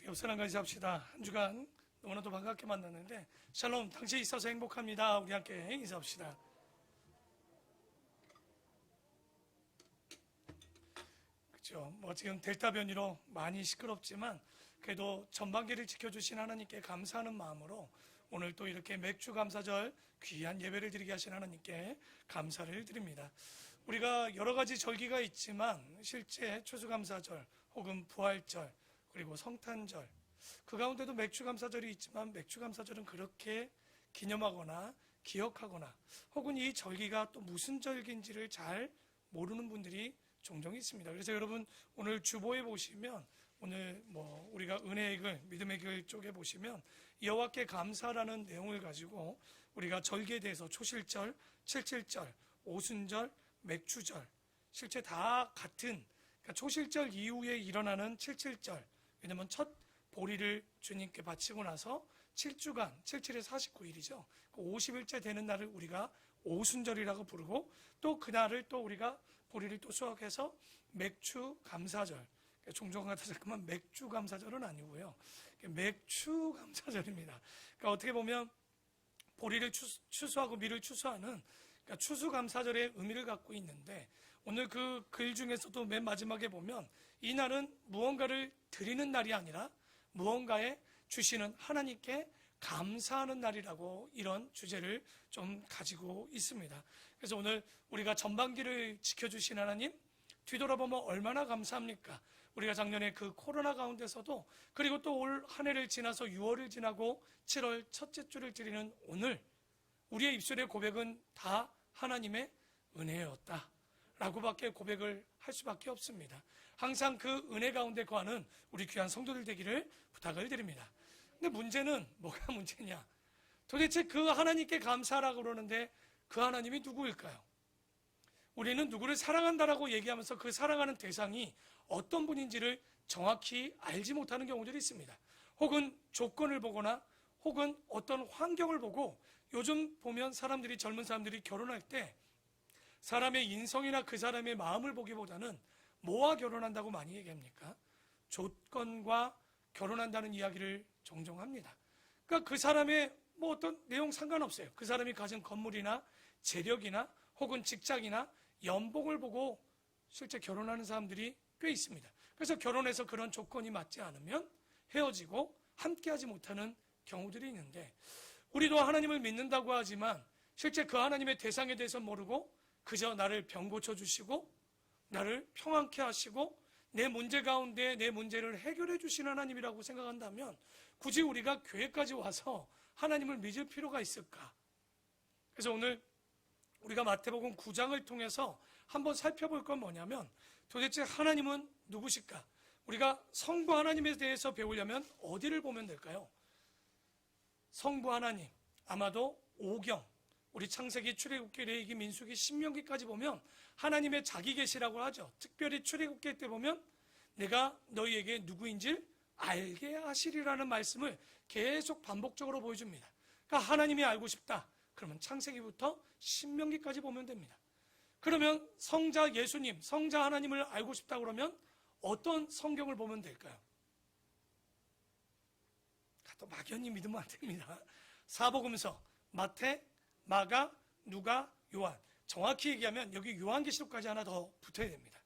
옆 사람 같이 합시다. 한 주간 너무나도 반갑게 만났는데 샬롬, 당신이 있어서 행복합니다. 우리 함께 인사합시다. 그렇죠. 지금 델타 변이로 많이 시끄럽지만 그래도 전반기를 지켜주신 하나님께 감사하는 마음으로 오늘 또 이렇게 맥주 감사절 귀한 예배를 드리게 하신 하나님께 감사를 드립니다. 우리가 여러 가지 절기가 있지만 실제 추수감사절 혹은 부활절 그리고 성탄절 그 가운데도 맥주감사절이 있지만 맥주감사절은 그렇게 기념하거나 기억하거나 혹은 이 절기가 또 무슨 절기인지를 잘 모르는 분들이 종종 있습니다. 그래서 여러분 오늘 주보에 보시면 오늘 우리가 은혜의 글, 믿음의 글 쪽에 보시면 여호와께 감사라는 내용을 가지고 우리가 절기에 대해서 초실절, 칠칠절, 오순절, 맥주절 실제 다 같은 그러니까 초실절 이후에 일어나는 칠칠절 왜냐하면 첫 보리를 주님께 바치고 나서 7주간, 77에 49일이죠. 그 50일째 되는 날을 우리가 오순절이라고 부르고 또 그날을 또 우리가 보리를 또 수확해서 맥주 감사절. 종종 같아서 그만 맥주 감사절은 아니고요. 맥주 감사절입니다. 그러니까 어떻게 보면 보리를 추수하고 밀을 추수하는 그러니까 추수감사절의 의미를 갖고 있는데 오늘 그 글 중에서도 맨 마지막에 보면 이 날은 무언가를 드리는 날이 아니라 무언가에 주시는 하나님께 감사하는 날이라고 이런 주제를 좀 가지고 있습니다. 그래서 오늘 우리가 전반기를 지켜주신 하나님 뒤돌아보면 얼마나 감사합니까? 우리가 작년에 그 코로나 가운데서도 그리고 또 올 한 해를 지나서 6월을 지나고 7월 첫째 주를 드리는 오늘 우리의 입술의 고백은 다 하나님의 은혜였다 라고밖에 고백을 할 수밖에 없습니다. 항상 그 은혜 가운데 거하는 우리 귀한 성도들 되기를 부탁을 드립니다. 근데 문제는 뭐가 문제냐? 도대체 그 하나님께 감사하라고 그러는데 그 하나님이 누구일까요? 우리는 누구를 사랑한다라고 얘기하면서 그 사랑하는 대상이 어떤 분인지를 정확히 알지 못하는 경우들이 있습니다. 혹은 조건을 보거나 혹은 어떤 환경을 보고 요즘 보면 사람들이 젊은 사람들이 결혼할 때 사람의 인성이나 그 사람의 마음을 보기보다는 뭐와 결혼한다고 많이 얘기합니까? 조건과 결혼한다는 이야기를 종종 합니다. 그러니까 그 사람의 어떤 내용 상관없어요. 그 사람이 가진 건물이나 재력이나 혹은 직장이나 연봉을 보고 실제 결혼하는 사람들이 꽤 있습니다. 그래서 결혼해서 그런 조건이 맞지 않으면 헤어지고 함께하지 못하는 경우들이 있는데 우리도 하나님을 믿는다고 하지만 실제 그 하나님의 대상에 대해서 모르고 그저 나를 병 고쳐주시고 나를 평안케 하시고 내 문제 가운데 내 문제를 해결해 주시는 하나님이라고 생각한다면 굳이 우리가 교회까지 와서 하나님을 믿을 필요가 있을까? 그래서 오늘 우리가 마태복음 9장을 통해서 한번 살펴볼 건 뭐냐면 도대체 하나님은 누구실까? 우리가 성부 하나님에 대해서 배우려면 어디를 보면 될까요? 성부 하나님, 아마도 오경, 우리 창세기, 출애굽기, 레위기, 민수기, 신명기까지 보면 하나님의 자기 계시라고 하죠. 특별히 출애굽기 때 보면 내가 너희에게 누구인지 알게 하시리라는 말씀을 계속 반복적으로 보여줍니다. 그러니까 하나님이 알고 싶다. 그러면 창세기부터 신명기까지 보면 됩니다. 그러면 성자 예수님, 성자 하나님을 알고 싶다 그러면 어떤 성경을 보면 될까요? 또 막연히 믿으면 안 됩니다. 사복음서, 마태, 마가, 누가, 요한. 정확히 얘기하면 여기 요한계시록까지 하나 더 붙어야 됩니다.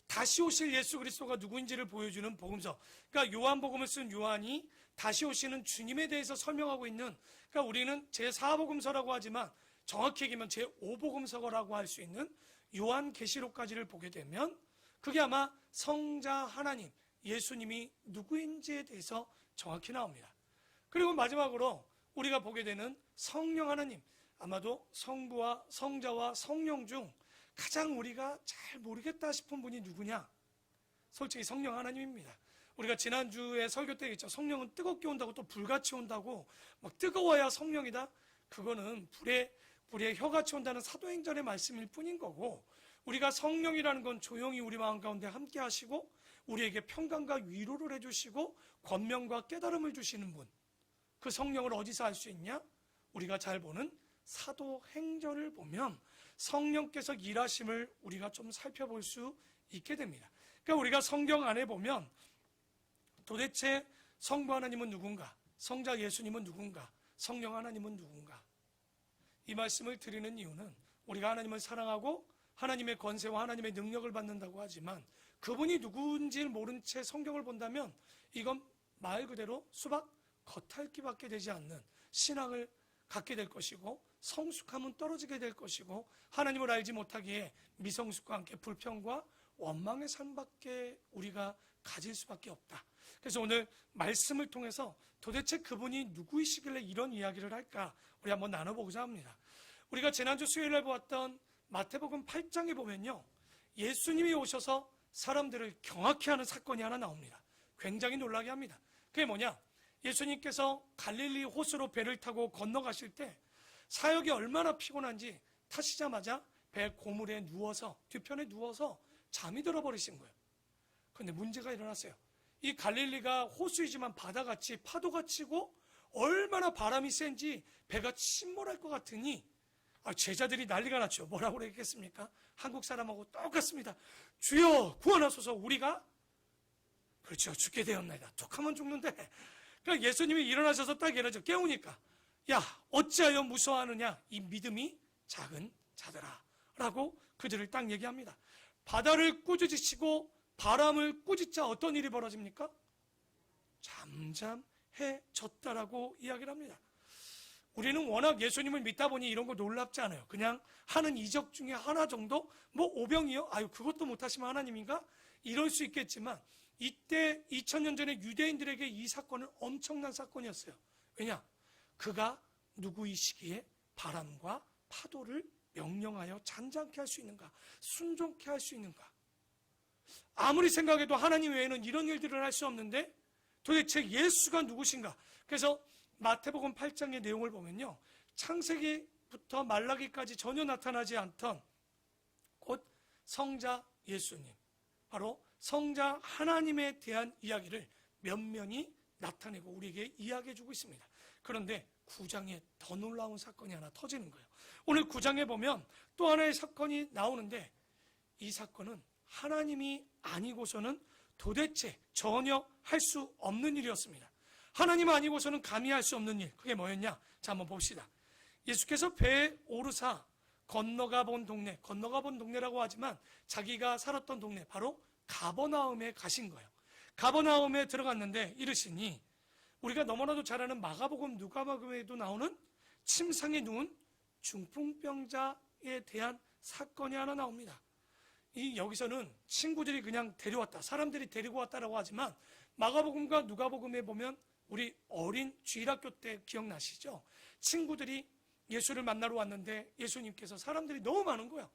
다시 오실 예수 그리스도가 누구인지를 보여주는 복음서. 그러니까 요한복음을 쓴 요한이 다시 오시는 주님에 대해서 설명하고 있는 그러니까 우리는 제4복음서라고 하지만 정확히 얘기하면 제5복음서라고 할 수 있는 요한계시록까지를 보게 되면 그게 아마 성자 하나님, 예수님이 누구인지에 대해서 정확히 나옵니다. 그리고 마지막으로 우리가 보게 되는 성령 하나님, 아마도 성부와 성자와 성령 중 가장 우리가 잘 모르겠다 싶은 분이 누구냐? 솔직히 성령 하나님입니다. 우리가 지난주에 설교 때 했죠. 성령은 뜨겁게 온다고 또 불같이 온다고 막 뜨거워야 성령이다? 그거는 불에 혀같이 온다는 사도행전의 말씀일 뿐인 거고 우리가 성령이라는 건 조용히 우리 마음 가운데 함께 하시고 우리에게 평강과 위로를 해주시고 권명과 깨달음을 주시는 분. 그 성령을 어디서 알 수 있냐? 우리가 잘 보는 사도행전을 보면 성령께서 일하심을 우리가 좀 살펴볼 수 있게 됩니다. 그러니까 우리가 성경 안에 보면 도대체 성부 하나님은 누군가? 성자 예수님은 누군가? 성령 하나님은 누군가? 이 말씀을 드리는 이유는 우리가 하나님을 사랑하고 하나님의 권세와 하나님의 능력을 받는다고 하지만 그분이 누구인지를 모른 채 성경을 본다면 이건 말 그대로 수박 겉핥기밖에 되지 않는 신앙을 갖게 될 것이고 성숙함은 떨어지게 될 것이고 하나님을 알지 못하기에 미성숙과 함께 불평과 원망의 삶밖에 우리가 가질 수밖에 없다. 그래서 오늘 말씀을 통해서 도대체 그분이 누구이시길래 이런 이야기를 할까 우리 한번 나눠보고자 합니다. 우리가 지난주 수요일날 보았던 마태복음 8장에 보면요, 예수님이 오셔서 사람들을 경악해 하는 사건이 하나 나옵니다. 굉장히 놀라게 합니다. 그게 뭐냐? 예수님께서 갈릴리 호수로 배를 타고 건너가실 때 사역이 얼마나 피곤한지 타시자마자 배 고물에 누워서 뒤편에 누워서 잠이 들어버리신 거예요. 그런데 문제가 일어났어요. 이 갈릴리가 호수이지만 바다같이 파도가 치고 얼마나 바람이 센지 배가 침몰할 것 같으니 제자들이 난리가 났죠. 뭐라고 그랬겠습니까? 한국 사람하고 똑같습니다. 주여 구원하소서, 우리가 그렇죠, 죽게 되었나이다. 툭하면 죽는데. 그러니까 예수님이 일어나셔서 딱 이러죠. 깨우니까 야 어찌하여 무서워하느냐 이 믿음이 작은 자들아 라고 그들을 딱 얘기합니다. 바다를 꾸짖으시고 바람을 꾸짖자 어떤 일이 벌어집니까? 잠잠해졌다라고 이야기를 합니다. 우리는 워낙 예수님을 믿다 보니 이런 거 놀랍지 않아요. 그냥 하는 이적 중에 하나 정도, 뭐 오병이요? 아유 그것도 못하시면 하나님인가? 이럴 수 있겠지만 이때 2000년 전에 유대인들에게 이 사건은 엄청난 사건이었어요. 왜냐? 그가 누구이시기에 바람과 파도를 명령하여 잔잔케 할 수 있는가? 순종케 할 수 있는가? 아무리 생각해도 하나님 외에는 이런 일들을 할 수 없는데 도대체 예수가 누구신가? 그래서 마태복음 8장의 내용을 보면요, 창세기부터 말라기까지 전혀 나타나지 않던 곧 성자 예수님, 바로 성자 하나님에 대한 이야기를 면면히 나타내고 우리에게 이야기해주고 있습니다. 그런데 9장에 더 놀라운 사건이 하나 터지는 거예요. 오늘 9장에 보면 또 하나의 사건이 나오는데 이 사건은 하나님이 아니고서는 도대체 전혀 할 수 없는 일이었습니다. 하나님 아니고서는 감히 할 수 없는 일, 그게 뭐였냐? 자, 한번 봅시다. 예수께서 배에 오르사 건너가 본 동네라고 하지만 자기가 살았던 동네, 바로 가버나움에 가신 거예요. 가버나움에 들어갔는데 이르시니, 우리가 너무나도 잘 아는 마가복음, 누가복음에도 나오는 침상에 누운 중풍병자에 대한 사건이 하나 나옵니다. 여기서는 친구들이 그냥 데려왔다, 사람들이 데리고 왔다라고 하지만 마가복음과 누가복음에 보면 우리 어린 주일학교 때 기억나시죠? 친구들이 예수를 만나러 왔는데 예수님께서 사람들이 너무 많은 거야.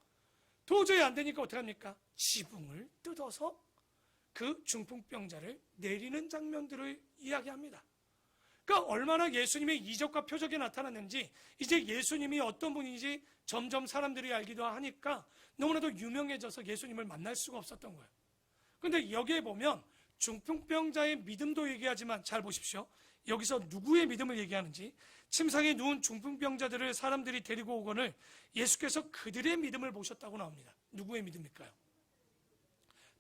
도저히 안 되니까 어떡합니까? 지붕을 뜯어서 그 중풍병자를 내리는 장면들을 이야기합니다. 그러니까 얼마나 예수님의 이적과 표적이 나타났는지, 이제 예수님이 어떤 분인지 점점 사람들이 알기도 하니까 너무나도 유명해져서 예수님을 만날 수가 없었던 거예요. 그런데 여기에 보면 중풍병자의 믿음도 얘기하지만 잘 보십시오. 여기서 누구의 믿음을 얘기하는지, 침상에 누운 중풍병자들을 사람들이 데리고 오거늘 예수께서 그들의 믿음을 보셨다고 나옵니다. 누구의 믿음일까요?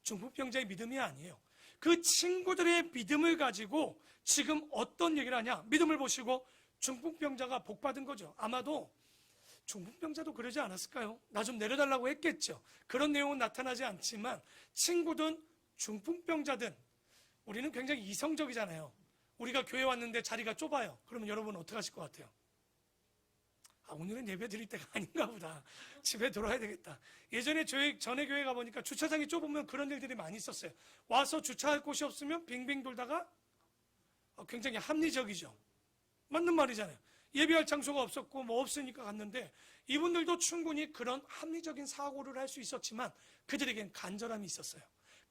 중풍병자의 믿음이 아니에요. 그 친구들의 믿음을 가지고 지금 어떤 얘기를 하냐? 믿음을 보시고 중풍병자가 복받은 거죠. 아마도 중풍병자도 그러지 않았을까요? 나 좀 내려달라고 했겠죠. 그런 내용은 나타나지 않지만 친구든 중풍병자든 우리는 굉장히 이성적이잖아요. 우리가 교회 왔는데 자리가 좁아요. 그러면 여러분은 어떻게 하실 것 같아요? 오늘은 예배 드릴 때가 아닌가 보다. 집에 돌아야 되겠다. 예전에 전에 교회 가보니까 주차장이 좁으면 그런 일들이 많이 있었어요. 와서 주차할 곳이 없으면 빙빙 돌다가 굉장히 합리적이죠. 맞는 말이잖아요. 예배할 장소가 없었고 뭐 없으니까 갔는데 이분들도 충분히 그런 합리적인 사고를 할 수 있었지만 그들에겐 간절함이 있었어요.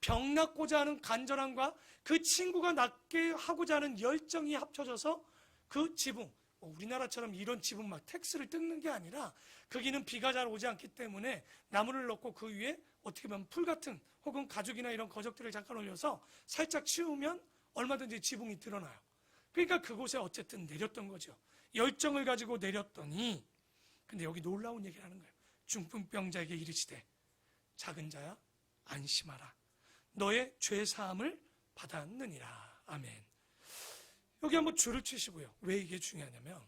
병 낫고자 하는 간절함과 그 친구가 낫게 하고자 하는 열정이 합쳐져서 그 지붕, 우리나라처럼 이런 지붕 막 텍스를 뜯는 게 아니라 거기는 비가 잘 오지 않기 때문에 나무를 넣고 그 위에 어떻게 보면 풀 같은 혹은 가죽이나 이런 거적들을 잠깐 올려서 살짝 치우면 얼마든지 지붕이 드러나요. 그러니까 그곳에 어쨌든 내렸던 거죠. 열정을 가지고 내렸더니, 근데 여기 놀라운 얘기를 하는 거예요. 중풍병자에게 이르시되 작은 자야 안심하라, 너의 죄사함을 받았느니라. 아멘. 여기 한번 줄을 치시고요. 왜 이게 중요하냐면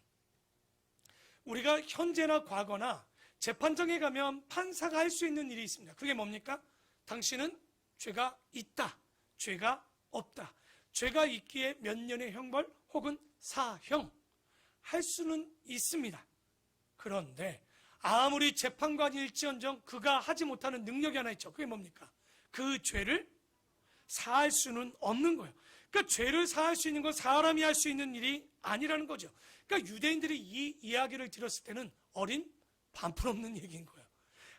우리가 현재나 과거나 재판정에 가면 판사가 할 수 있는 일이 있습니다. 그게 뭡니까? 당신은 죄가 있다, 죄가 없다. 죄가 있기에 몇 년의 형벌 혹은 사형 할 수는 있습니다. 그런데 아무리 재판관일지언정 그가 하지 못하는 능력이 하나 있죠. 그게 뭡니까? 그 죄를 사할 수는 없는 거예요. 그러니까 죄를 사할 수 있는 건 사람이 할 수 있는 일이 아니라는 거죠. 그러니까 유대인들이 이 이야기를 들었을 때는 어린 반푼없는 얘기인 거예요.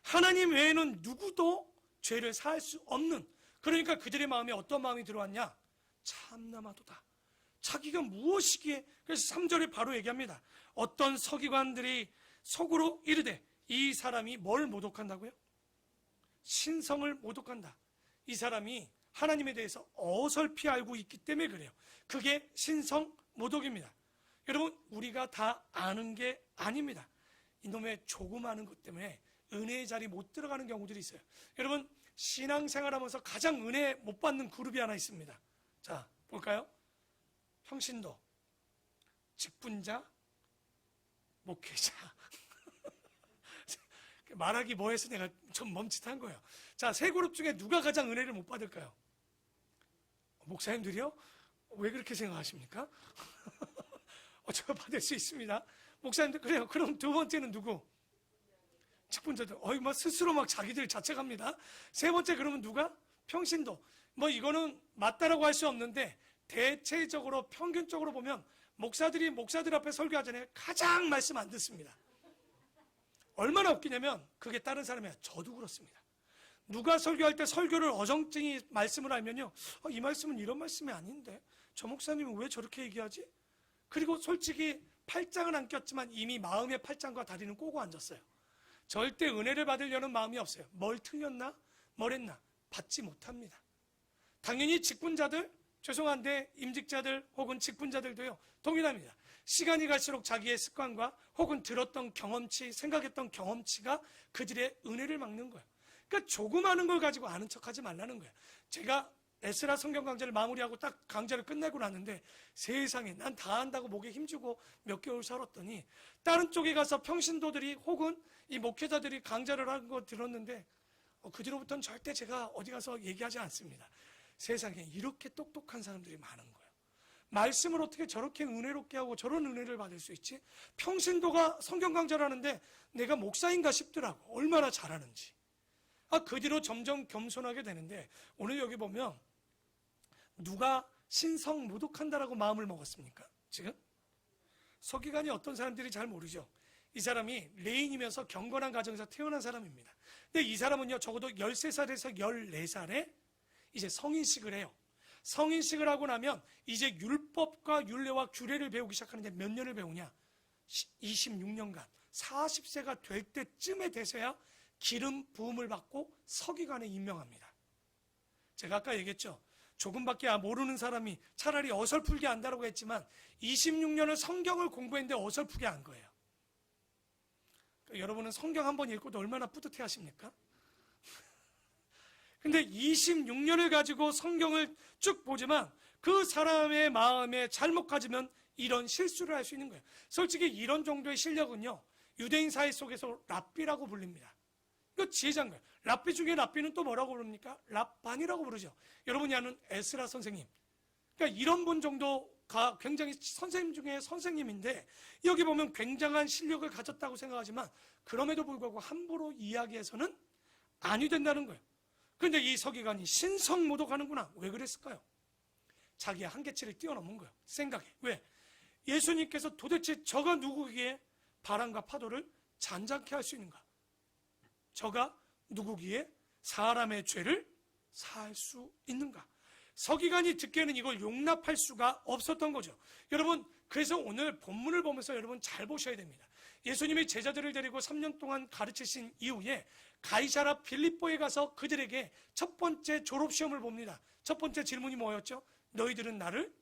하나님 외에는 누구도 죄를 사할 수 없는, 그러니까 그들의 마음에 어떤 마음이 들어왔냐? 참나마도다. 자기가 무엇이기에. 그래서 3절에 바로 얘기합니다. 어떤 서기관들이 속으로 이르되 이 사람이 뭘 모독한다고요? 신성을 모독한다. 이 사람이 하나님에 대해서 어설피 알고 있기 때문에 그래요. 그게 신성 모독입니다. 여러분, 우리가 다 아는 게 아닙니다. 이놈의 조금 아는 것 때문에 은혜의 자리 못 들어가는 경우들이 있어요. 여러분, 신앙생활하면서 가장 은혜 못 받는 그룹이 하나 있습니다. 자, 볼까요? 평신도, 직분자, 목회자. 말하기 뭐해서 내가 좀 멈칫한 거예요. 자, 세 그룹 중에 누가 가장 은혜를 못 받을까요? 목사님들이요? 왜 그렇게 생각하십니까? 제가 받을 수 있습니다. 목사님들, 그래요. 그럼 두 번째는 누구? 직분자들. 스스로 막 자기들 자책합니다. 세 번째, 그러면 누가? 평신도. 이거는 맞다라고 할 수 없는데, 대체적으로 평균적으로 보면 목사들이 목사들 앞에 설교하잖아요. 가장 말씀 안 듣습니다. 얼마나 웃기냐면 그게 다른 사람이 아니라 저도 그렇습니다. 누가 설교할 때 설교를 어정쩡히 말씀을 하면요, 이 말씀은 이런 말씀이 아닌데 저 목사님은 왜 저렇게 얘기하지? 그리고 솔직히 팔짱은 안 꼈지만 이미 마음의 팔짱과 다리는 꼬고 앉았어요. 절대 은혜를 받으려는 마음이 없어요. 뭘 틀렸나? 뭘 했나? 받지 못합니다. 당연히 직분자들, 죄송한데 임직자들 혹은 직분자들도요, 동일합니다. 시간이 갈수록 자기의 습관과 혹은 들었던 경험치, 생각했던 경험치가 그들의 은혜를 막는 거예요. 그러니까 조금 아는 걸 가지고 아는 척하지 말라는 거예요. 제가 에스라 성경 강좌를 마무리하고 딱 강좌를 끝내고 났는데 세상에 난 다 안다고 목에 힘주고 몇 개월 살았더니 다른 쪽에 가서 평신도들이 혹은 이 목회자들이 강좌를 하는 거 들었는데 그 뒤로부터는 절대 제가 어디 가서 얘기하지 않습니다. 세상에 이렇게 똑똑한 사람들이 많은 거예요. 말씀을 어떻게 저렇게 은혜롭게 하고 저런 은혜를 받을 수 있지? 평신도가 성경 강좌를 하는데 내가 목사인가 싶더라고. 얼마나 잘하는지. 그 뒤로 점점 겸손하게 되는데 오늘 여기 보면 누가 신성 모독한다라고 마음을 먹었습니까? 지금? 서기관이 어떤 사람들이 잘 모르죠. 이 사람이 레인이면서 경건한 가정에서 태어난 사람입니다. 근데 이 사람은요, 적어도 13살에서 14살에 이제 성인식을 해요. 성인식을 하고 나면 이제 율법과 율례와 규례를 배우기 시작하는데 몇 년을 배우냐? 26년간 40세가 될 때쯤에 돼서야 기름 부음을 받고 서기관에 임명합니다. 제가 아까 얘기했죠. 조금밖에 모르는 사람이 차라리 어설프게 안다라고 했지만 26년을 성경을 공부했는데 어설프게 안 거예요. 여러분은 성경 한번 읽고도 얼마나 뿌듯해 하십니까? 근데 26년을 가지고 성경을 쭉 보지만 그 사람의 마음에 잘못 가지면 이런 실수를 할 수 있는 거예요. 솔직히 이런 정도의 실력은요, 유대인 사회 속에서 랍비라고 불립니다. 이거 지혜자인 거예요. 랍비 중에 랍비는 또 뭐라고 부릅니까? 랍반이라고 부르죠. 여러분이 아는 에스라 선생님. 그러니까 이런 분 정도가 굉장히 선생님 중에 선생님인데 여기 보면 굉장한 실력을 가졌다고 생각하지만 그럼에도 불구하고 함부로 이야기해서는 아니 된다는 거예요. 그런데 이 서기관이 신성 모독하는구나. 왜 그랬을까요? 자기의 한계치를 뛰어넘은 거예요. 생각해. 왜? 예수님께서 도대체 저가 누구기에 바람과 파도를 잔잔케 할 수 있는가? 저가 누구기에 사람의 죄를 사할 수 있는가? 서기관이 듣기에는 이걸 용납할 수가 없었던 거죠. 여러분, 그래서 오늘 본문을 보면서 여러분 잘 보셔야 됩니다. 예수님이 제자들을 데리고 3년 동안 가르치신 이후에 가이사랴 빌립보에 가서 그들에게 첫 번째 졸업시험을 봅니다. 첫 번째 질문이 뭐였죠? 너희들은 나를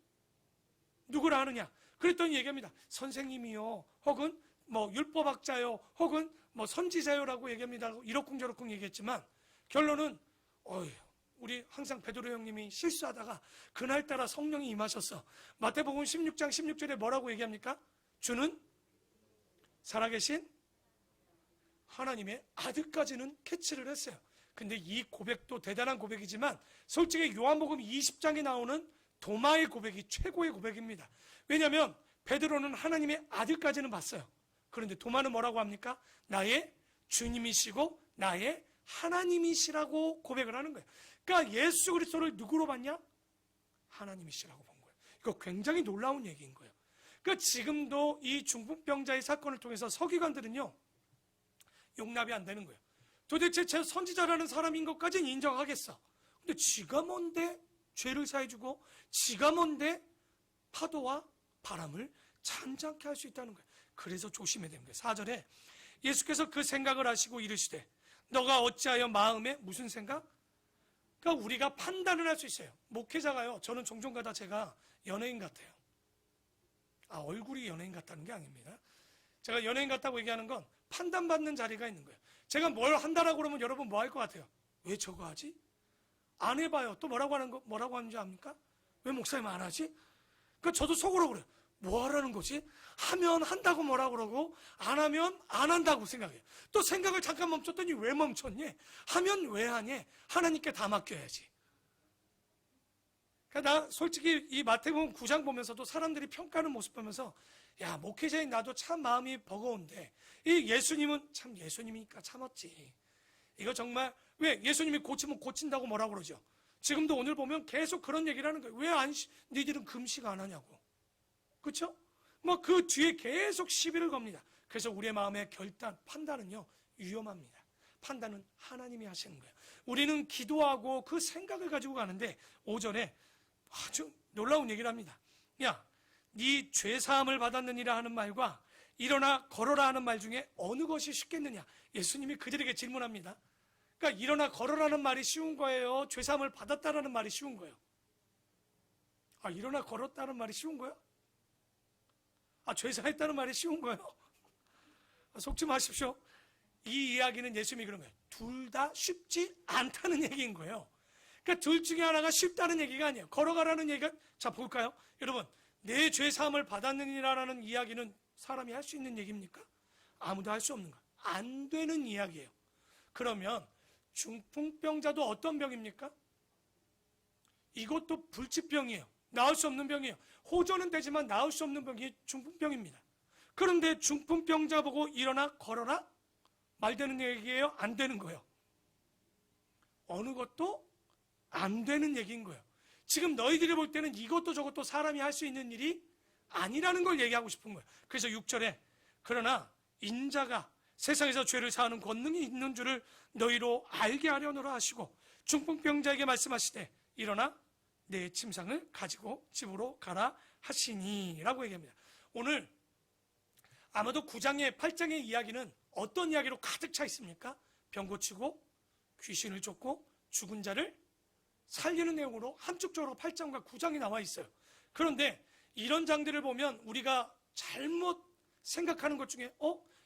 누구라 하느냐? 그랬더니 얘기합니다. 선생님이요, 혹은 율법학자요, 혹은 선지자요라고 얘기합니다. 이러쿵저러쿵 얘기했지만 결론은 우리 항상 베드로 형님이 실수하다가 그날따라 성령이 임하셨어. 마태복음 16장 16절에 뭐라고 얘기합니까? 주는 살아계신 하나님의 아들까지는 캐치를 했어요. 근데 이 고백도 대단한 고백이지만 솔직히 요한복음 20장에 나오는 도마의 고백이 최고의 고백입니다. 왜냐하면 베드로는 하나님의 아들까지는 봤어요. 그런데 도마는 뭐라고 합니까? 나의 주님이시고 나의 하나님이시라고 고백을 하는 거예요. 그러니까 예수 그리스도를 누구로 봤냐? 하나님이시라고 본 거예요. 이거 굉장히 놀라운 얘기인 거예요. 그러니까 지금도 이 중풍병자의 사건을 통해서 서기관들은요, 용납이 안 되는 거예요. 도대체 제 선지자라는 사람인 것까지는 인정하겠어. 근데 지가 뭔데 죄를 사해주고 지가 뭔데 파도와 바람을 잠잠케 할 수 있다는 거예요. 그래서 조심해야 되는 거예요. 4절에 예수께서 그 생각을 하시고 이르시되 너가 어찌하여 마음에 무슨 생각? 그러니까 우리가 판단을 할 수 있어요. 목회자가요, 저는 종종 가다 제가 연예인 같아요. 얼굴이 연예인 같다는 게 아닙니다. 제가 연예인 같다고 얘기하는 건 판단받는 자리가 있는 거예요. 제가 뭘 한다라고 그러면 여러분 뭐 할 것 같아요? 왜 저거 하지? 안 해봐요. 또 뭐라고 하는지 압니까? 왜 목사님 안 하지? 그러니까 저도 속으로 그래요. 뭐 하라는 거지? 하면 한다고 뭐라 그러고 안 하면 안 한다고 생각해요. 또 생각을 잠깐 멈췄더니 왜 멈췄니? 하면 왜 하니? 하나님께 다 맡겨야지. 그러니까 나 솔직히 이 마태복음 9장 보면서도 사람들이 평가하는 모습 보면서 야, 목회자인 나도 참 마음이 버거운데 이 예수님은 참 예수님이니까 참았지. 이거 정말 왜 예수님이 고치면 고친다고 뭐라 그러죠? 지금도 오늘 보면 계속 그런 얘기를 하는 거예요. 왜 니들은 금식 안 하냐고. 그렇죠? 뭐 그 뒤에 계속 시비를 겁니다. 그래서 우리의 마음의 결단, 판단은요, 위험합니다. 판단은 하나님이 하시는 거예요. 우리는 기도하고 그 생각을 가지고 가는데 5절에 아주 놀라운 얘기를 합니다. 야, 네 죄사함을 받았느니라 하는 말과 일어나 걸어라 하는 말 중에 어느 것이 쉽겠느냐? 예수님이 그들에게 질문합니다. 그러니까 일어나 걸어라는 말이 쉬운 거예요? 죄사함을 받았다라는 말이 쉬운 거예요? 일어나 걸었다는 말이 쉬운 거예요? 죄사했다는 말이 쉬운 거예요? 속지 마십시오. 이 이야기는 예수님이 그런 거예요. 둘 다 쉽지 않다는 얘기인 거예요. 그러니까 둘 중에 하나가 쉽다는 얘기가 아니에요. 걸어가라는 얘기가, 자 볼까요? 여러분, 내 죄사함을 받았느니라는 이야기는 사람이 할 수 있는 얘기입니까? 아무도 할 수 없는 거예요. 안 되는 이야기예요. 그러면 중풍병자도 어떤 병입니까? 이것도 불치병이에요. 나을 수 없는 병이에요. 호전은 되지만 나을 수 없는 병이 중풍병입니다. 그런데 중풍병자 보고 일어나 걸어라? 말 되는 얘기예요? 안 되는 거예요? 어느 것도 안 되는 얘기인 거예요. 지금 너희들이 볼 때는 이것도 저것도 사람이 할 수 있는 일이 아니라는 걸 얘기하고 싶은 거예요. 그래서 6절에 그러나 인자가 세상에서 죄를 사하는 권능이 있는 줄을 너희로 알게 하려노라 하시고 중풍병자에게 말씀하시되 일어나 내 침상을 가지고 집으로 가라 하시니 라고 얘기합니다. 오늘 아마도 9장의 8장의 이야기는 어떤 이야기로 가득 차 있습니까? 병 고치고 귀신을 쫓고 죽은 자를 살리는 내용으로 함축적으로 8장과 9장이 나와 있어요. 그런데 이런 장들을 보면 우리가 잘못 생각하는 것 중에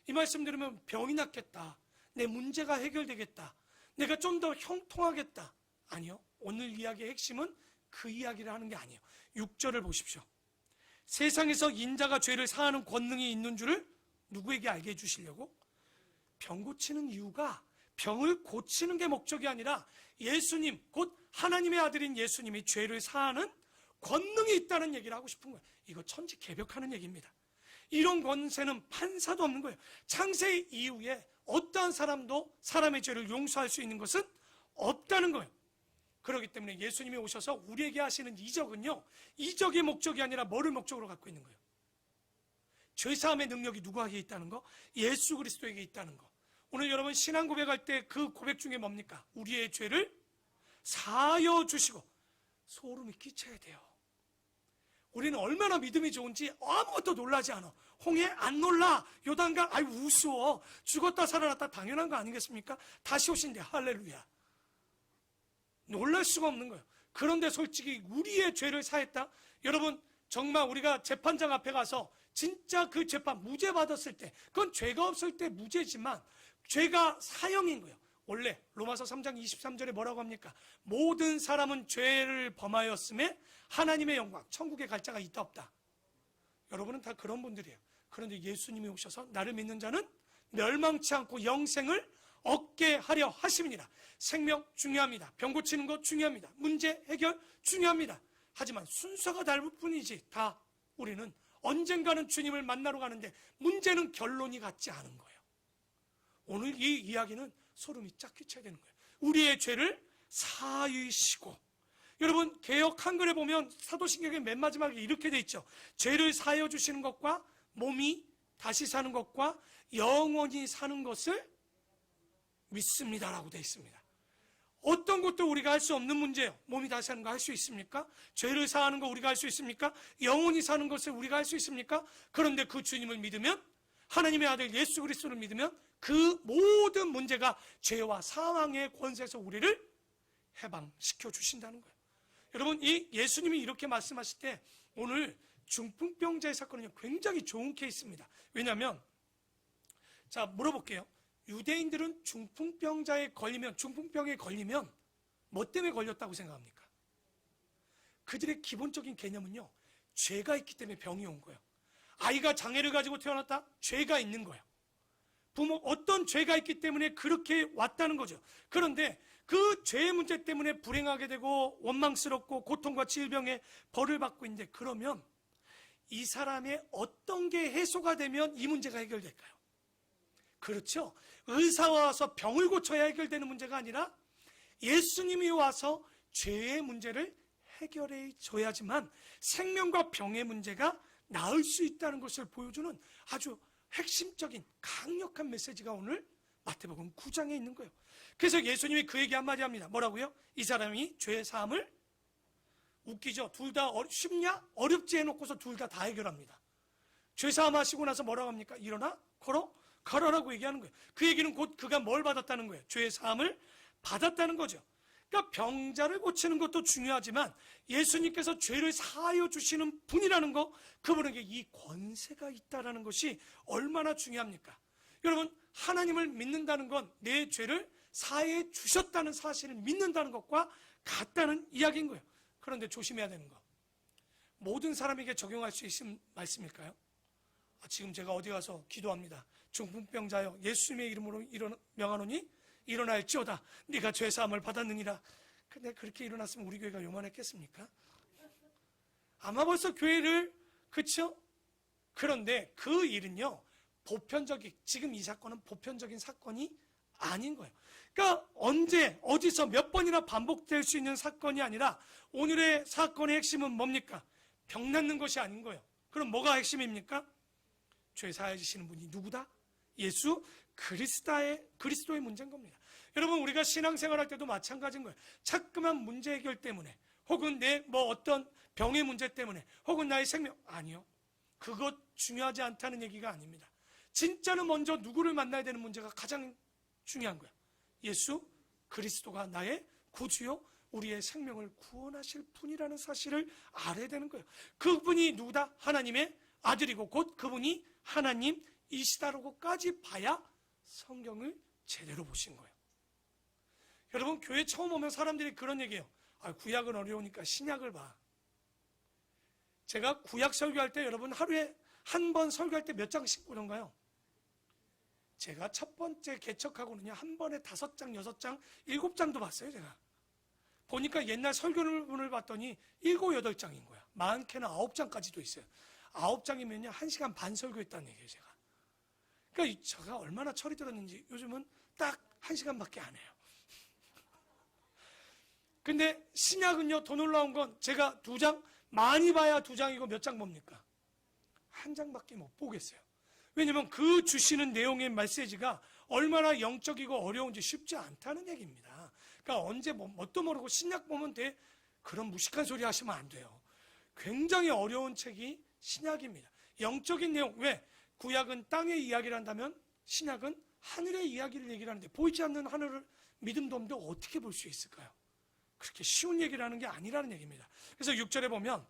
이 말씀 들으면 병이 낫겠다, 내 문제가 해결되겠다, 내가 좀 더 형통하겠다. 아니요, 오늘 이야기의 핵심은 그 이야기를 하는 게 아니에요. 6절을 보십시오. 세상에서 인자가 죄를 사하는 권능이 있는 줄을 누구에게 알게 해주시려고? 병 고치는 이유가 병을 고치는 게 목적이 아니라 예수님, 곧 하나님의 아들인 예수님이 죄를 사하는 권능이 있다는 얘기를 하고 싶은 거예요. 이거 천지개벽하는 얘기입니다. 이런 권세는 판사도 없는 거예요. 창세 이후에 어떠한 사람도 사람의 죄를 용서할 수 있는 것은 없다는 거예요. 그렇기 때문에 예수님이 오셔서 우리에게 하시는 이적은요, 이적의 목적이 아니라 뭐를 목적으로 갖고 있는 거예요? 죄사함의 능력이 누구에게 있다는 거? 예수 그리스도에게 있다는 거. 오늘 여러분 신앙 고백할 때 그 고백 중에 뭡니까? 우리의 죄를 사하여 주시고. 소름이 끼쳐야 돼요. 우리는 얼마나 믿음이 좋은지 아무것도 놀라지 않아. 홍해 안 놀라. 요단강 우스워. 죽었다 살아났다 당연한 거 아니겠습니까? 다시 오신대. 할렐루야. 놀랄 수가 없는 거예요. 그런데 솔직히 우리의 죄를 사했다? 여러분 정말 우리가 재판장 앞에 가서 진짜 그 재판 무죄 받았을 때, 그건 죄가 없을 때 무죄지만 죄가 사형인 거예요. 원래 로마서 3장 23절에 뭐라고 합니까? 모든 사람은 죄를 범하였음에 하나님의 영광, 천국에 갈 자가 있다 없다. 여러분은 다 그런 분들이에요. 그런데 예수님이 오셔서 나를 믿는 자는 멸망치 않고 영생을 얻게 하려 하심이니라. 생명 중요합니다. 병 고치는 것 중요합니다. 문제 해결 중요합니다. 하지만 순서가 다를 뿐이지 다 우리는 언젠가는 주님을 만나러 가는데 문제는 결론이 같지 않은 거예요. 오늘 이 이야기는 소름이 쫙 끼쳐야 되는 거예요. 우리의 죄를 사하시고, 여러분 개역 한글에 보면 사도신경의 맨 마지막에 이렇게 돼 있죠. 죄를 사하여 주시는 것과 몸이 다시 사는 것과 영원히 사는 것을 믿습니다라고 돼 있습니다. 어떤 것도 우리가 할 수 없는 문제예요. 몸이 다시 사는 거 할 수 있습니까? 죄를 사하는 거 우리가 할 수 있습니까? 영원히 사는 것을 우리가 할 수 있습니까? 그런데 그 주님을 믿으면, 하나님의 아들 예수 그리스도를 믿으면 그 모든 문제가 죄와 사망의 권세에서 우리를 해방시켜 주신다는 거예요. 여러분, 이 예수님이 이렇게 말씀하실 때 오늘 중풍병자의 사건은 굉장히 좋은 케이스입니다. 왜냐하면, 자, 물어볼게요. 유대인들은 중풍병에 걸리면 뭐 때문에 걸렸다고 생각합니까? 그들의 기본적인 개념은요, 죄가 있기 때문에 병이 온 거예요. 아이가 장애를 가지고 태어났다? 죄가 있는 거예요. 부모 어떤 죄가 있기 때문에 그렇게 왔다는 거죠. 그런데 그 죄의 문제 때문에 불행하게 되고 원망스럽고 고통과 질병에 벌을 받고 있는데, 그러면 이 사람의 어떤 게 해소가 되면 이 문제가 해결될까요? 그렇죠. 의사가 와서 병을 고쳐야 해결되는 문제가 아니라 예수님이 와서 죄의 문제를 해결해 줘야지만 생명과 병의 문제가 나을 수 있다는 것을 보여주는 아주 핵심적인 강력한 메시지가 오늘 마태복음 9장에 있는 거예요. 그래서 예수님이 그 얘기 한마디 합니다. 뭐라고요? 이 사람이 죄 사함을, 웃기죠? 둘 다 쉽냐? 어렵지 해놓고서 둘 다 해결합니다. 죄 사함 하시고 나서 뭐라고 합니까? 일어나 걸어 가라라고 얘기하는 거예요. 그 얘기는 곧 그가 뭘 받았다는 거예요? 죄 사함을 받았다는 거죠. 그러니까 병자를 고치는 것도 중요하지만 예수님께서 죄를 사하여 주시는 분이라는 거, 그분에게 이 권세가 있다는 것이 얼마나 중요합니까? 여러분, 하나님을 믿는다는 건 내 죄를 사해 주셨다는 사실을 믿는다는 것과 같다는 이야기인 거예요. 그런데 조심해야 되는 거, 모든 사람에게 적용할 수 있는 말씀일까요? 지금 제가 어디 가서 기도합니다. 중풍병자여 예수님의 이름으로 명하노니 일어날지어다. 네가 죄사함을 받았느니라. 근데 그렇게 일어났으면 우리 교회가 요만했겠습니까? 아마 벌써 교회를, 그렇죠? 그런데 그 일은요, 보편적인, 지금 이 사건은 보편적인 사건이 아닌 거예요. 그러니까 언제 어디서 몇 번이나 반복될 수 있는 사건이 아니라 오늘의 사건의 핵심은 뭡니까? 병 낫는 것이 아닌 거예요. 그럼 뭐가 핵심입니까? 죄 사해 주시는 분이 누구다? 예수 그리스도의 문제인 겁니다. 여러분, 우리가 신앙생활 할 때도 마찬가지인 거예요. 자꾸만 문제 해결 때문에, 혹은 내 어떤 병의 문제 때문에, 혹은 나의 생명, 아니요, 그것 중요하지 않다는 얘기가 아닙니다. 진짜는 먼저 누구를 만나야 되는 문제가 가장 중요한 거예요. 예수 그리스도가 나의 구주요 우리의 생명을 구원하실 분이라는 사실을 알아야 되는 거예요. 그분이 누구다? 하나님의 아들이고 곧 그분이 하나님이시다라고까지 봐야 성경을 제대로 보신 거예요. 여러분, 교회 처음 오면 사람들이 그런 얘기해요. 구약은 어려우니까 신약을 봐. 제가 구약 설교할 때, 여러분 하루에 한 번 설교할 때 몇 장씩 보던가요? 제가 첫 번째 개척하고는요, 한 번에 5장, 6장, 7장도 봤어요. 제가 보니까 옛날 설교문을 봤더니 7, 8장인 거야. 많게는 9장까지도 있어요. 9장이면요 1시간 반 설교했다는 얘기예요. 제가. 그러니까 제가 얼마나 철이 들었는지 요즘은 딱 1시간밖에 안 해요. 근데 신약은요, 더 놀라운 건 제가 2장, 많이 봐야 2장이고 몇 장 봅니까? 1장밖에 못 보겠어요. 왜냐면 그 주시는 내용의 메시지가 얼마나 영적이고 어려운지 쉽지 않다는 얘기입니다. 그러니까 언제 뭣도 모르고 신약 보면 돼, 그런 무식한 소리 하시면 안 돼요. 굉장히 어려운 책이 신약입니다. 영적인 내용, 왜? 구약은 땅의 이야기를 한다면 신약은 하늘의 이야기를 얘기를 하는데, 보이지 않는 하늘을 믿음도 없는데 어떻게 볼 수 있을까요? 그렇게 쉬운 얘기를 하는 게 아니라는 얘기입니다. 그래서 6절에 보면,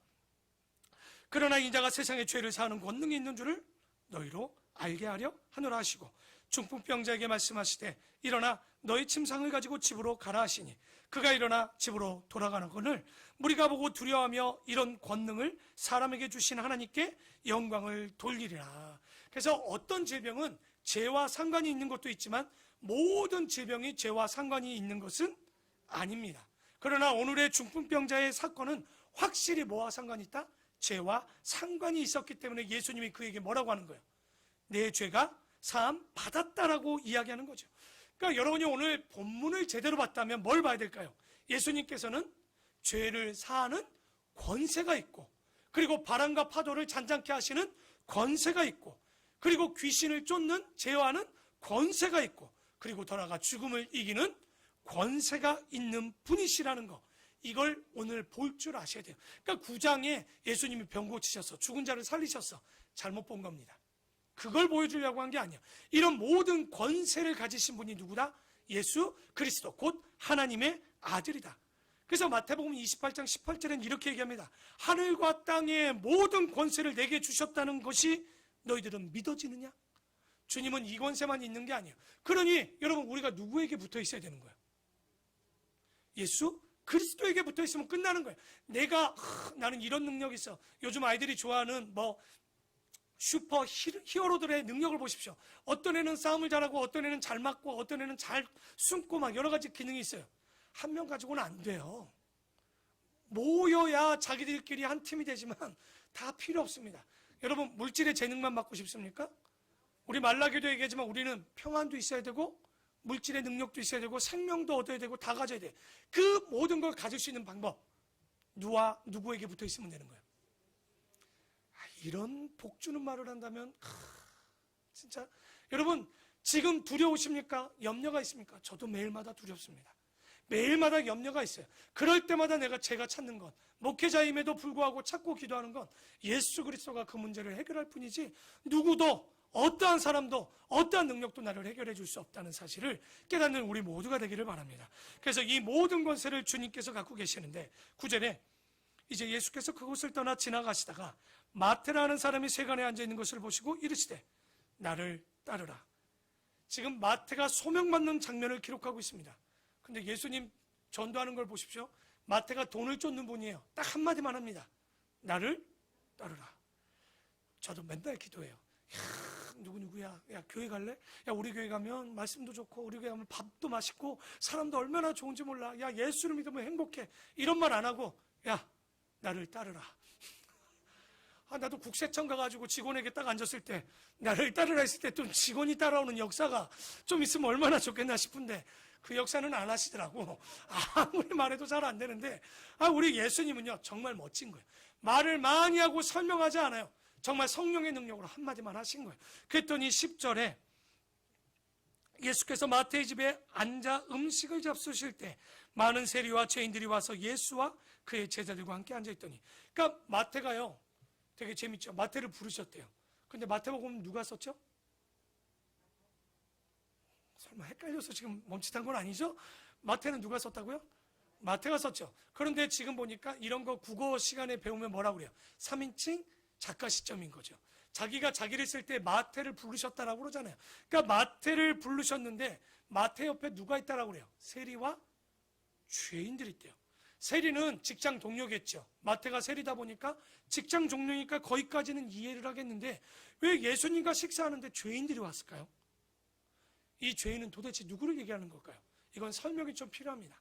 그러나 이자가 세상의 죄를 사하는 권능이 있는 줄을 너희로 알게 하려 하노라 하시고, 중풍병자에게 말씀하시되 일어나 너의 침상을 가지고 집으로 가라 하시니 그가 일어나 집으로 돌아가는 것을 무리가 보고 두려워하며 이런 권능을 사람에게 주신 하나님께 영광을 돌리리라. 그래서 어떤 질병은 죄와 상관이 있는 것도 있지만 모든 질병이 죄와 상관이 있는 것은 아닙니다. 그러나 오늘의 중풍병자의 사건은 확실히 뭐와 상관이 있다? 죄와 상관이 있었기 때문에 예수님이 그에게 뭐라고 하는 거예요? 내 죄가 사함 받았다라고 이야기하는 거죠. 그러니까 여러분이 오늘 본문을 제대로 봤다면 뭘 봐야 될까요? 예수님께서는 죄를 사하는 권세가 있고, 그리고 바람과 파도를 잔잔케 하시는 권세가 있고, 그리고 귀신을 쫓는 제어하는 권세가 있고, 그리고 더 나아가 죽음을 이기는 권세가 있는 분이시라는 거, 이걸 오늘 볼 줄 아셔야 돼요. 그러니까 9장에 예수님이 병 고치셔서 죽은 자를 살리셔서 잘못 본 겁니다. 그걸 보여주려고 한 게 아니야. 이런 모든 권세를 가지신 분이 누구다? 예수 그리스도, 곧 하나님의 아들이다. 그래서 마태복음 28장 18절에는 이렇게 얘기합니다. 하늘과 땅의 모든 권세를 내게 주셨다는 것이 너희들은 믿어지느냐? 주님은 이 권세만 있는 게 아니에요. 그러니 여러분, 우리가 누구에게 붙어 있어야 되는 거예요? 예수 그리스도에게 붙어 있으면 끝나는 거예요. 나는 이런 능력이 있어. 요즘 아이들이 좋아하는 슈퍼 히어로들의 능력을 보십시오. 어떤 애는 싸움을 잘하고, 어떤 애는 잘 맞고, 어떤 애는 잘 숨고, 막 여러 가지 기능이 있어요. 한 명 가지고는 안 돼요. 모여야 자기들끼리 한 팀이 되지만 다 필요 없습니다. 여러분, 물질의 재능만 받고 싶습니까? 우리 말라기도 얘기하지만 우리는 평안도 있어야 되고, 물질의 능력도 있어야 되고, 생명도 얻어야 되고, 다 가져야 돼. 그 모든 걸 가질 수 있는 방법, 누구에게 붙어 있으면 되는 거예요. 이런 복 주는 말을 한다면 진짜 여러분, 지금 두려우십니까? 염려가 있습니까? 저도 매일마다 두렵습니다. 매일마다 염려가 있어요. 그럴 때마다 제가 찾는 건, 목회자임에도 불구하고 찾고 기도하는 건 예수 그리스도가 그 문제를 해결할 뿐이지, 누구도, 어떠한 사람도, 어떠한 능력도 나를 해결해 줄 수 없다는 사실을 깨닫는 우리 모두가 되기를 바랍니다. 그래서 이 모든 권세를 주님께서 갖고 계시는데, 9절에 이제 예수께서 그곳을 떠나 지나가시다가 마태라는 사람이 세간에 앉아있는 것을 보시고 이르시되 나를 따르라. 지금 마태가 소명받는 장면을 기록하고 있습니다. 근데 예수님 전도하는 걸 보십시오. 마태가 돈을 쫓는 분이에요. 딱 한마디만 합니다. 나를 따르라. 저도 맨날 기도해요. 누구야? 야, 교회 갈래? 야, 우리 교회 가면 말씀도 좋고, 우리 교회 가면 밥도 맛있고, 사람도 얼마나 좋은지 몰라. 야, 예수를 믿으면 행복해. 이런 말 안 하고, 야, 나를 따르라. 나도 국세청 가가지고 직원에게 딱 앉았을 때 나를 따르라 했을 때 또 직원이 따라오는 역사가 좀 있으면 얼마나 좋겠나 싶은데 그 역사는 안 하시더라고. 아무리 말해도 잘 안 되는데, 우리 예수님은요 정말 멋진 거예요. 말을 많이 하고 설명하지 않아요. 정말 성령의 능력으로 한마디만 하신 거예요. 그랬더니 10절에 예수께서 마태의 집에 앉아 음식을 잡수실 때 많은 세리와 죄인들이 와서 예수와 그의 제자들과 함께 앉아있더니, 그러니까 마태가요 되게 재밌죠. 마태를 부르셨대요. 근데 마태복음 누가 썼죠? 설마 헷갈려서 지금 멈칫한 건 아니죠? 마태는 누가 썼다고요? 마태가 썼죠. 그런데 지금 보니까 이런 거 국어 시간에 배우면 뭐라고 그래요? 3인칭 작가 시점인 거죠. 자기가 자기를 쓸 때 마태를 부르셨다라고 그러잖아요. 그러니까 마태를 부르셨는데 마태 옆에 누가 있다라고 그래요? 세리와 죄인들이 있대요. 세리는 직장 동료겠죠. 마태가 세리다 보니까 직장 동료니까 거기까지는 이해를 하겠는데 왜 예수님과 식사하는데 죄인들이 왔을까요? 이 죄인은 도대체 누구를 얘기하는 걸까요? 이건 설명이 좀 필요합니다.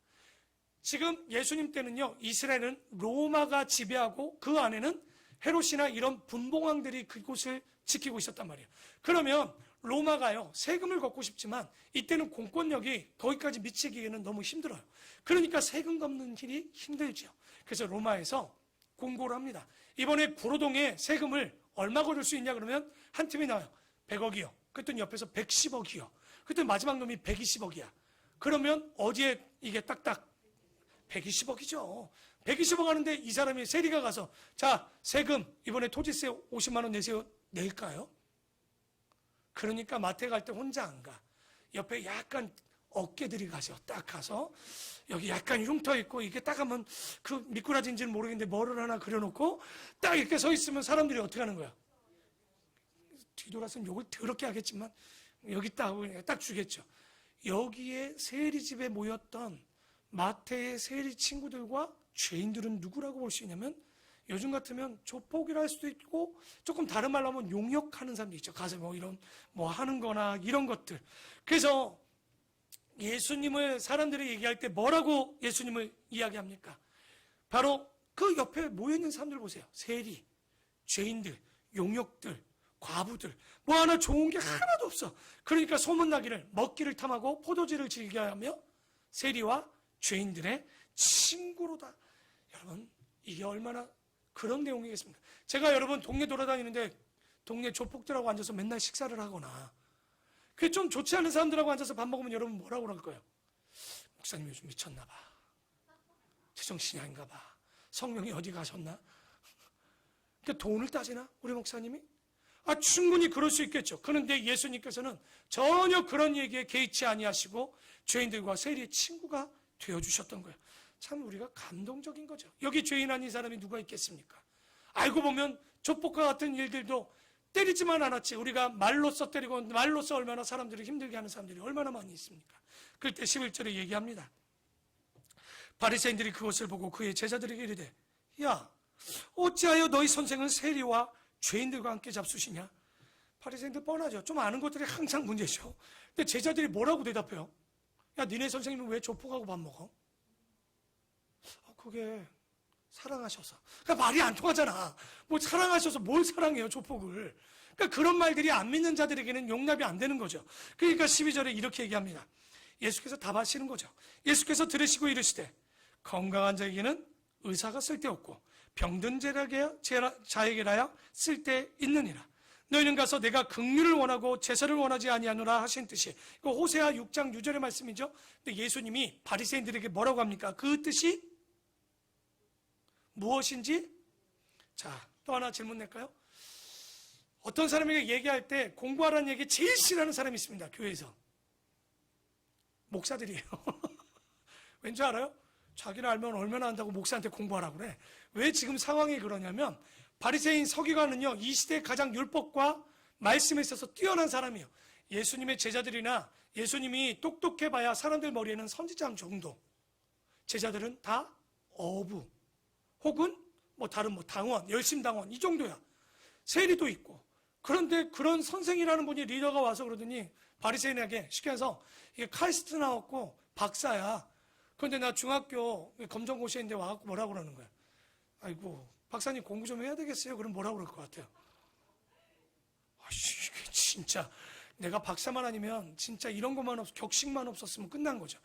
지금 예수님 때는요, 이스라엘은 로마가 지배하고 그 안에는 헤롯이나 이런 분봉왕들이 그곳을 지키고 있었단 말이에요. 그러면 로마가요, 세금을 걷고 싶지만 이때는 공권력이 거기까지 미치기에는 너무 힘들어요. 그러니까 세금 걷는 길이 힘들죠. 그래서 로마에서 공고를 합니다. 이번에 구로동에 세금을 얼마 걷을 수 있냐 그러면 한 팀이 나와요. 100억이요. 그랬더니 옆에서 110억이요. 그랬더니 마지막 놈이 120억이야. 그러면 어디에 이게 딱딱 120억이죠. 120억 하는데 이 사람이 세리가 가서 자, 세금 이번에 토지세 50만 원 내세요. 낼까요? 그러니까 마태 갈 때 혼자 안 가. 옆에 약간 어깨들이 가죠. 딱 가서 여기 약간 흉터 있고 이게 딱 하면 그 미꾸라지인지는 모르겠는데 뭐를 하나 그려놓고 딱 이렇게 서 있으면 사람들이 어떻게 하는 거야? 뒤돌아서는 욕을 더럽게 하겠지만 여기 딱 주겠죠. 여기에 세리집에 모였던 마태의 세리 친구들과 죄인들은 누구라고 볼 수 있냐면, 요즘 같으면 조폭이라 할 수도 있고, 조금 다른 말로 하면 용역하는 사람도 있죠. 가서 뭐 이런 뭐 하는 거나 이런 것들. 그래서 예수님을 사람들이 얘기할 때 뭐라고 예수님을 이야기합니까? 바로 그 옆에 모여있는 사람들 보세요. 세리, 죄인들, 용역들, 과부들, 뭐 하나 좋은 게 하나도 없어. 그러니까 소문나기를, 먹기를 탐하고 포도주를 즐겨야 하며 세리와 죄인들의 친구로다. 여러분, 이게 얼마나 그런 내용이겠습니까? 제가 여러분 동네 돌아다니는데 동네 조폭들하고 앉아서 맨날 식사를 하거나, 그게 좀 좋지 않은 사람들하고 앉아서 밥 먹으면 여러분 뭐라고 그럴 거예요? 목사님 요즘 미쳤나 봐. 제정신이 아닌가 봐. 성령이 어디 가셨나? 그러니까 돈을 따지나? 우리 목사님이? 충분히 그럴 수 있겠죠. 그런데 예수님께서는 전혀 그런 얘기에 개의치 아니하시고 죄인들과 세리의 친구가 되어주셨던 거예요. 참 우리가 감동적인 거죠. 여기 죄인 아닌 사람이 누가 있겠습니까? 알고 보면 조폭과 같은 일들도 때리지만 않았지, 우리가 말로써 때리고 말로써 얼마나 사람들을 힘들게 하는 사람들이 얼마나 많이 있습니까? 그럴 때 11절에 얘기합니다. 바리새인들이 그것을 보고 그의 제자들에게 이르되, 야, 어찌하여 너희 선생은 세리와 죄인들과 함께 잡수시냐? 바리새인들 뻔하죠. 좀 아는 것들이 항상 문제죠. 근데 제자들이 뭐라고 대답해요? 야, 니네 선생님은 왜 조폭하고 밥 먹어? 그게 사랑하셔서. 그러니까 말이 안 통하잖아. 뭐 사랑하셔서 뭘 사랑해요, 조폭을. 그러니까 그런 말들이 안 믿는 자들에게는 용납이 안 되는 거죠. 그러니까 12절에 이렇게 얘기합니다. 예수께서 답하시는 거죠. 예수께서 들으시고 이르시되, 건강한 자에게는 의사가 쓸데없고 병든 자에게라야 쓸데있느니라. 너희는 가서 내가 긍휼을 원하고 제사를 원하지 아니하노라 하신 뜻이, 이거 호세아 6장 6절의 말씀이죠. 근데 예수님이 바리새인들에게 뭐라고 합니까? 그 뜻이 무엇인지? 자, 또 하나 질문 낼까요? 어떤 사람에게 얘기할 때 공부하라는 얘기 제일 싫어하는 사람이 있습니다. 교회에서. 목사들이에요. 왠지 알아요? 자기를 알면 얼마나 안다고 목사한테 공부하라고 그래. 왜 지금 상황이 그러냐면, 바리새인 서기관은요, 이 시대의 가장 율법과 말씀에 있어서 뛰어난 사람이에요. 예수님의 제자들이나 예수님이 똑똑해봐야 사람들 머리에는 선지장 정도. 제자들은 다 어부 혹은 뭐 다른 뭐 당원, 열심당원 이 정도야. 세리도 있고. 그런데 그런 선생이라는 분이 리더가 와서 그러더니 바리새인에게 쉽게 해서, 이게 카이스트 나왔고 박사야. 그런데 나 중학교 검정고시인데 와갖고 뭐라고 그러는 거야? 아이고, 박사님 공부 좀 해야 되겠어요? 그럼 뭐라고 그럴 것 같아요? 진짜 내가 박사만 아니면 진짜 이런 것만 격식만 없었으면 끝난 거죠.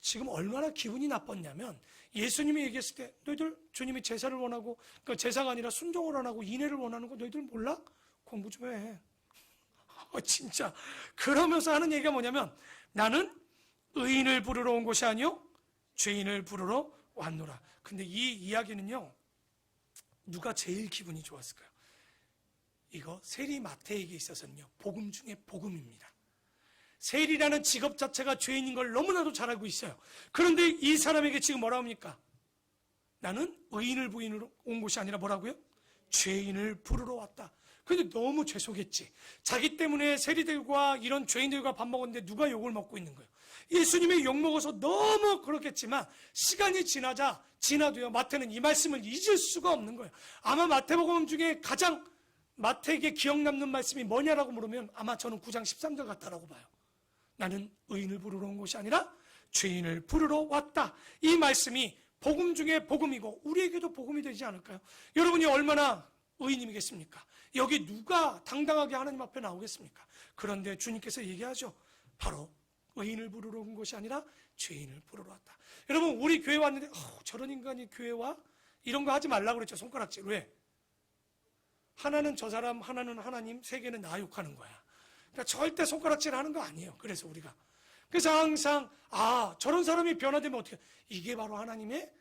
지금 얼마나 기분이 나빴냐면, 예수님이 얘기했을 때 너희들 주님이 제사를 원하고, 그 제사가 아니라 순종을 안 하고 인애를 원하는 거 너희들 몰라? 공부 좀 해. 진짜 그러면서 하는 얘기가 뭐냐면, 나는 의인을 부르러 온 것이 아니요 죄인을 부르러 왔노라. 근데 이 이야기는요, 누가 제일 기분이 좋았을까요? 이거 세리 마태에게 있어서는요, 복음 중에 복음입니다. 세리라는 직업 자체가 죄인인 걸 너무나도 잘 알고 있어요. 그런데 이 사람에게 지금 뭐라 합니까? 나는 의인을 부르러 온 것이 아니라 뭐라고요? 죄인을 부르러 왔다. 근데 너무 죄송했지. 자기 때문에 세리들과 이런 죄인들과 밥 먹었는데 누가 욕을 먹고 있는 거예요? 예수님이 욕 먹어서 너무 그렇겠지만, 시간이 지나도요, 마태는 이 말씀을 잊을 수가 없는 거예요. 아마 마태복음 중에 가장 마태에게 기억 남는 말씀이 뭐냐라고 물으면 아마 저는 9장 13절 같다라고 봐요. 나는 의인을 부르러 온 것이 아니라 죄인을 부르러 왔다. 이 말씀이 복음 중에 복음이고 우리에게도 복음이 되지 않을까요? 여러분이 얼마나 의인이겠습니까? 여기 누가 당당하게 하나님 앞에 나오겠습니까? 그런데 주님께서 얘기하죠. 바로 의인을 부르러 온 것이 아니라 죄인을 부르러 왔다. 여러분, 우리 교회 왔는데 저런 인간이 교회 와? 이런 거 하지 말라고 그랬죠. 손가락질. 왜? 하나는 저 사람, 하나는 하나님, 세 개는 나 욕하는 거야. 그러니까 절대 손가락질 하는 거 아니에요. 그래서 우리가. 그래서 항상 저런 사람이 변화되면 어떻게, 이게 바로 하나님의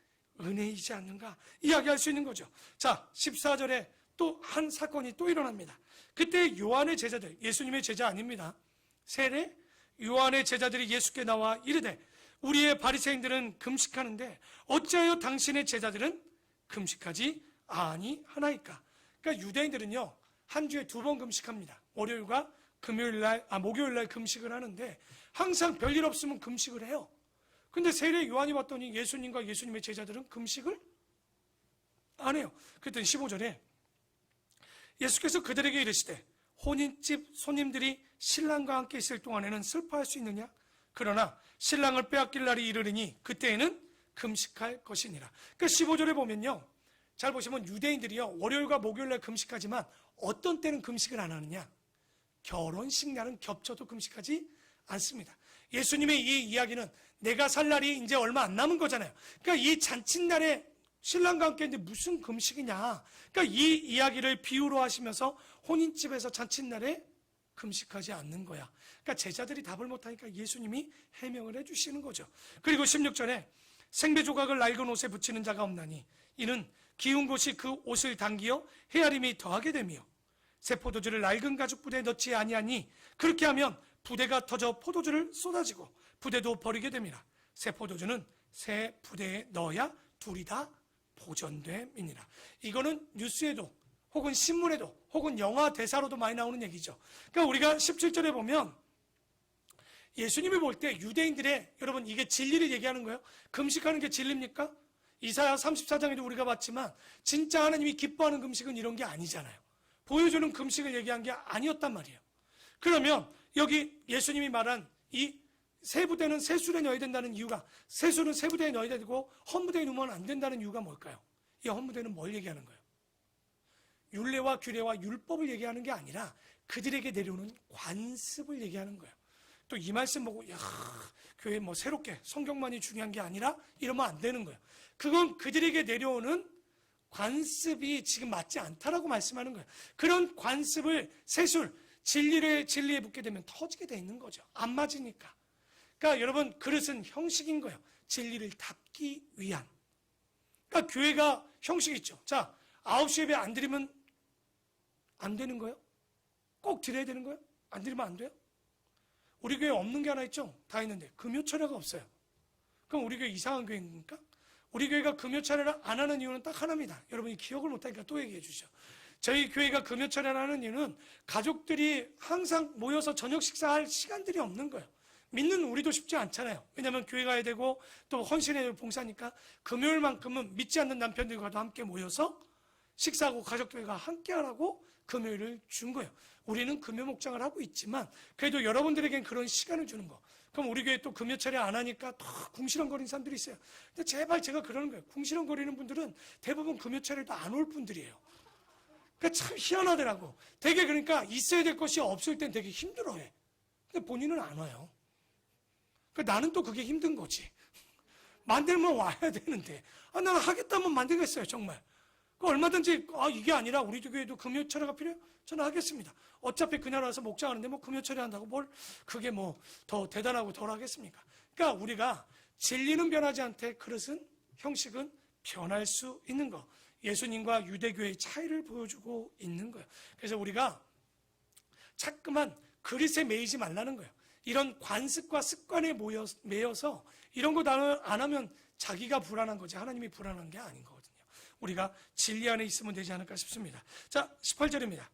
은혜이지 않는가 이야기할 수 있는 거죠. 자, 14절에 또 한 사건이 또 일어납니다. 그때 요한의 제자들, 예수님의 제자 아닙니다. 세례 요한의 제자들이 예수께 나와 이르되, 우리의 바리새인들은 금식하는데 어찌하여 당신의 제자들은 금식하지 아니하나이까? 그러니까 유대인들은요, 한 주에 2번 금식합니다. 월요일과 목요일날 금식을 하는데 항상 별일 없으면 금식을 해요. 근데 세례 요한이 봤더니 예수님과 예수님의 제자들은 금식을 안 해요. 그랬더니 15절에 예수께서 그들에게 이르시되 혼인집 손님들이 신랑과 함께 있을 동안에는 슬퍼할 수 있느냐? 그러나 신랑을 빼앗길 날이 이르리니 그때에는 금식할 것이니라. 그러니까 15절에 보면요, 잘 보시면 유대인들이요 월요일과 목요일날 금식하지만 어떤 때는 금식을 안 하느냐? 결혼식 날은 겹쳐도 금식하지 않습니다. 예수님의 이 이야기는 내가 살 날이 이제 얼마 안 남은 거잖아요. 그러니까 이 잔칫날에 신랑과 함께 있는데 무슨 금식이냐? 그러니까 이 이야기를 비유로 하시면서 혼인집에서 잔칫날에 금식하지 않는 거야. 그러니까 제자들이 답을 못하니까 예수님이 해명을 해주시는 거죠. 그리고 16절에 생배 조각을 낡은 옷에 붙이는 자가 없나니 이는 기운 곳이 그 옷을 당기어 헤아림이 더하게 되며 새 포도주를 낡은 가죽 부대에 넣지 아니하니 그렇게 하면 부대가 터져 포도주를 쏟아지고 부대도 버리게 됩니다. 새 포도주는 새 부대에 넣어야 둘이 다 보존됨이니라. 이거는 뉴스에도 혹은 신문에도 혹은 영화 대사로도 많이 나오는 얘기죠. 그러니까 우리가 17절에 보면 예수님이 볼 때 유대인들의, 여러분 이게 진리를 얘기하는 거예요. 금식하는 게 진리입니까? 이사야 34장에도 우리가 봤지만 진짜 하나님이 기뻐하는 금식은 이런 게 아니잖아요. 보여주는 금식을 얘기한 게 아니었단 말이에요. 그러면 여기 예수님이 말한 이 새 부대는 새 술에 넣어야 된다는 이유가, 새 술은 새 부대에 넣어야 되고 헌부대에 넣으면 안 된다는 이유가 뭘까요? 이 헌부대는 뭘 얘기하는 거예요? 율례와 규례와 율법을 얘기하는 게 아니라 그들에게 내려오는 관습을 얘기하는 거예요. 또 이 말씀 보고 야, 교회 뭐 새롭게 성경만이 중요한 게 아니라 이러면 안 되는 거예요. 그건 그들에게 내려오는 관습이 지금 맞지 않다라고 말씀하는 거예요. 그런 관습을 새술, 진리에 붙게 되면 터지게 돼 있는 거죠. 안 맞으니까. 그러니까 여러분, 그릇은 형식인 거예요. 진리를 닦기 위한. 그러니까 교회가 형식이 있죠. 자, 9시 예배 안 드리면 안 되는 거예요? 꼭 드려야 되는 거예요? 안 드리면 안 돼요? 우리 교회 없는 게 하나 있죠? 다 있는데 금요철야가 없어요. 그럼 우리 교회 이상한 교회입니까? 우리 교회가 금요철야를 안 하는 이유는 딱 하나입니다. 여러분이 기억을 못하니까 또 얘기해 주시죠. 저희 교회가 금요철야를 하는 이유는 가족들이 항상 모여서 저녁 식사할 시간들이 없는 거예요. 믿는 우리도 쉽지 않잖아요. 왜냐하면 교회 가야 되고 또 헌신해야 될 봉사니까 금요일만큼은 믿지 않는 남편들과도 함께 모여서 식사하고 가족들과 함께 하라고 금요일을 준 거예요. 우리는 금요 목장을 하고 있지만 그래도 여러분들에겐 그런 시간을 주는 거. 그럼 우리 교회 또 금요철에 안 하니까 더 궁시렁거리는 사람들이 있어요. 근데 제발 제가 그러는 거예요. 궁시렁거리는 분들은 대부분 금요철에도 안 올 분들이에요. 그러니까 참 희한하더라고. 되게 그러니까 있어야 될 것이 없을 땐 되게 힘들어해. 근데 본인은 안 와요. 그러니까 나는 또 그게 힘든 거지. 만들면 와야 되는데 나는 하겠다면 만들겠어요. 정말. 얼마든지 이게 아니라 우리 교회도 금요철회가 필요해요? 저는 하겠습니다. 어차피 그날 와서 목장하는데 뭐 금요철회 한다고 뭘 그게 뭐 더 대단하고 덜 하겠습니까? 그러니까 우리가 진리는 변하지 않되 그릇은, 형식은 변할 수 있는 거. 예수님과 유대교의 차이를 보여주고 있는 거예요. 그래서 우리가 자꾸만 그릇에 매이지 말라는 거예요. 이런 관습과 습관에 매여서 이런 거 안 하면 자기가 불안한 거지 하나님이 불안한 게 아닌 거거든요. 우리가 진리 안에 있으면 되지 않을까 싶습니다. 자, 18절입니다.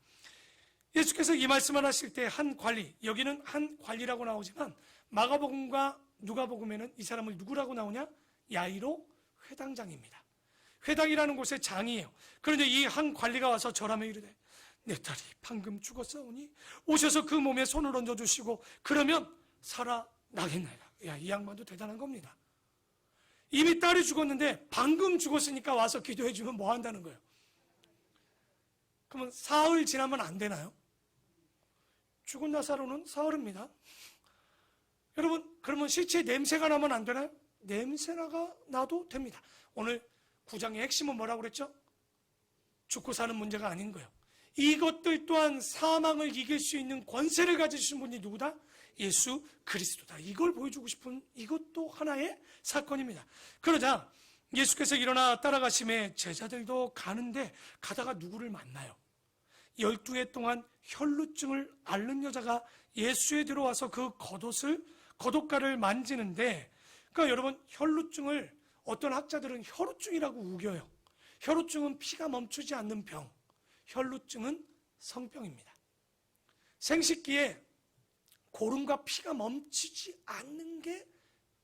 예수께서 이 말씀을 하실 때 한 관리, 여기는 한 관리라고 나오지만 마가복음과 누가복음에는 이 사람을 누구라고 나오냐? 야이로 회당장입니다. 회당이라는 곳의 장이에요. 그런데 이 한 관리가 와서 절하며 이르되 내 딸이 방금 죽었사오니 오셔서 그 몸에 손을 얹어주시고 그러면 살아나겠나이다. 야, 이 양반도 대단한 겁니다. 이미 딸이 죽었는데 방금 죽었으니까 와서 기도해 주면 뭐 한다는 거예요? 그러면 사흘 지나면 안 되나요? 죽은 나사로는 사흘입니다. 여러분, 그러면 시체에 냄새가 나면 안 되나요? 냄새가 나도 됩니다. 오늘 9장의 핵심은 뭐라고 그랬죠? 죽고 사는 문제가 아닌 거예요. 이것들 또한 사망을 이길 수 있는 권세를 가지신 분이 누구다? 예수 그리스도다. 이걸 보여주고 싶은 이것도 하나의 사건입니다. 그러자 예수께서 일어나 따라가심에 제자들도 가는데 가다가 누구를 만나요? 12해 동안 혈루증을 앓는 여자가 예수에 들어와서 그 겉옷가를 만지는데, 그러니까 여러분, 혈루증을 어떤 학자들은 혈우증이라고 우겨요. 혈우증은 피가 멈추지 않는 병, 혈루증은 성병입니다. 생식기에 고름과 피가 멈추지 않는 게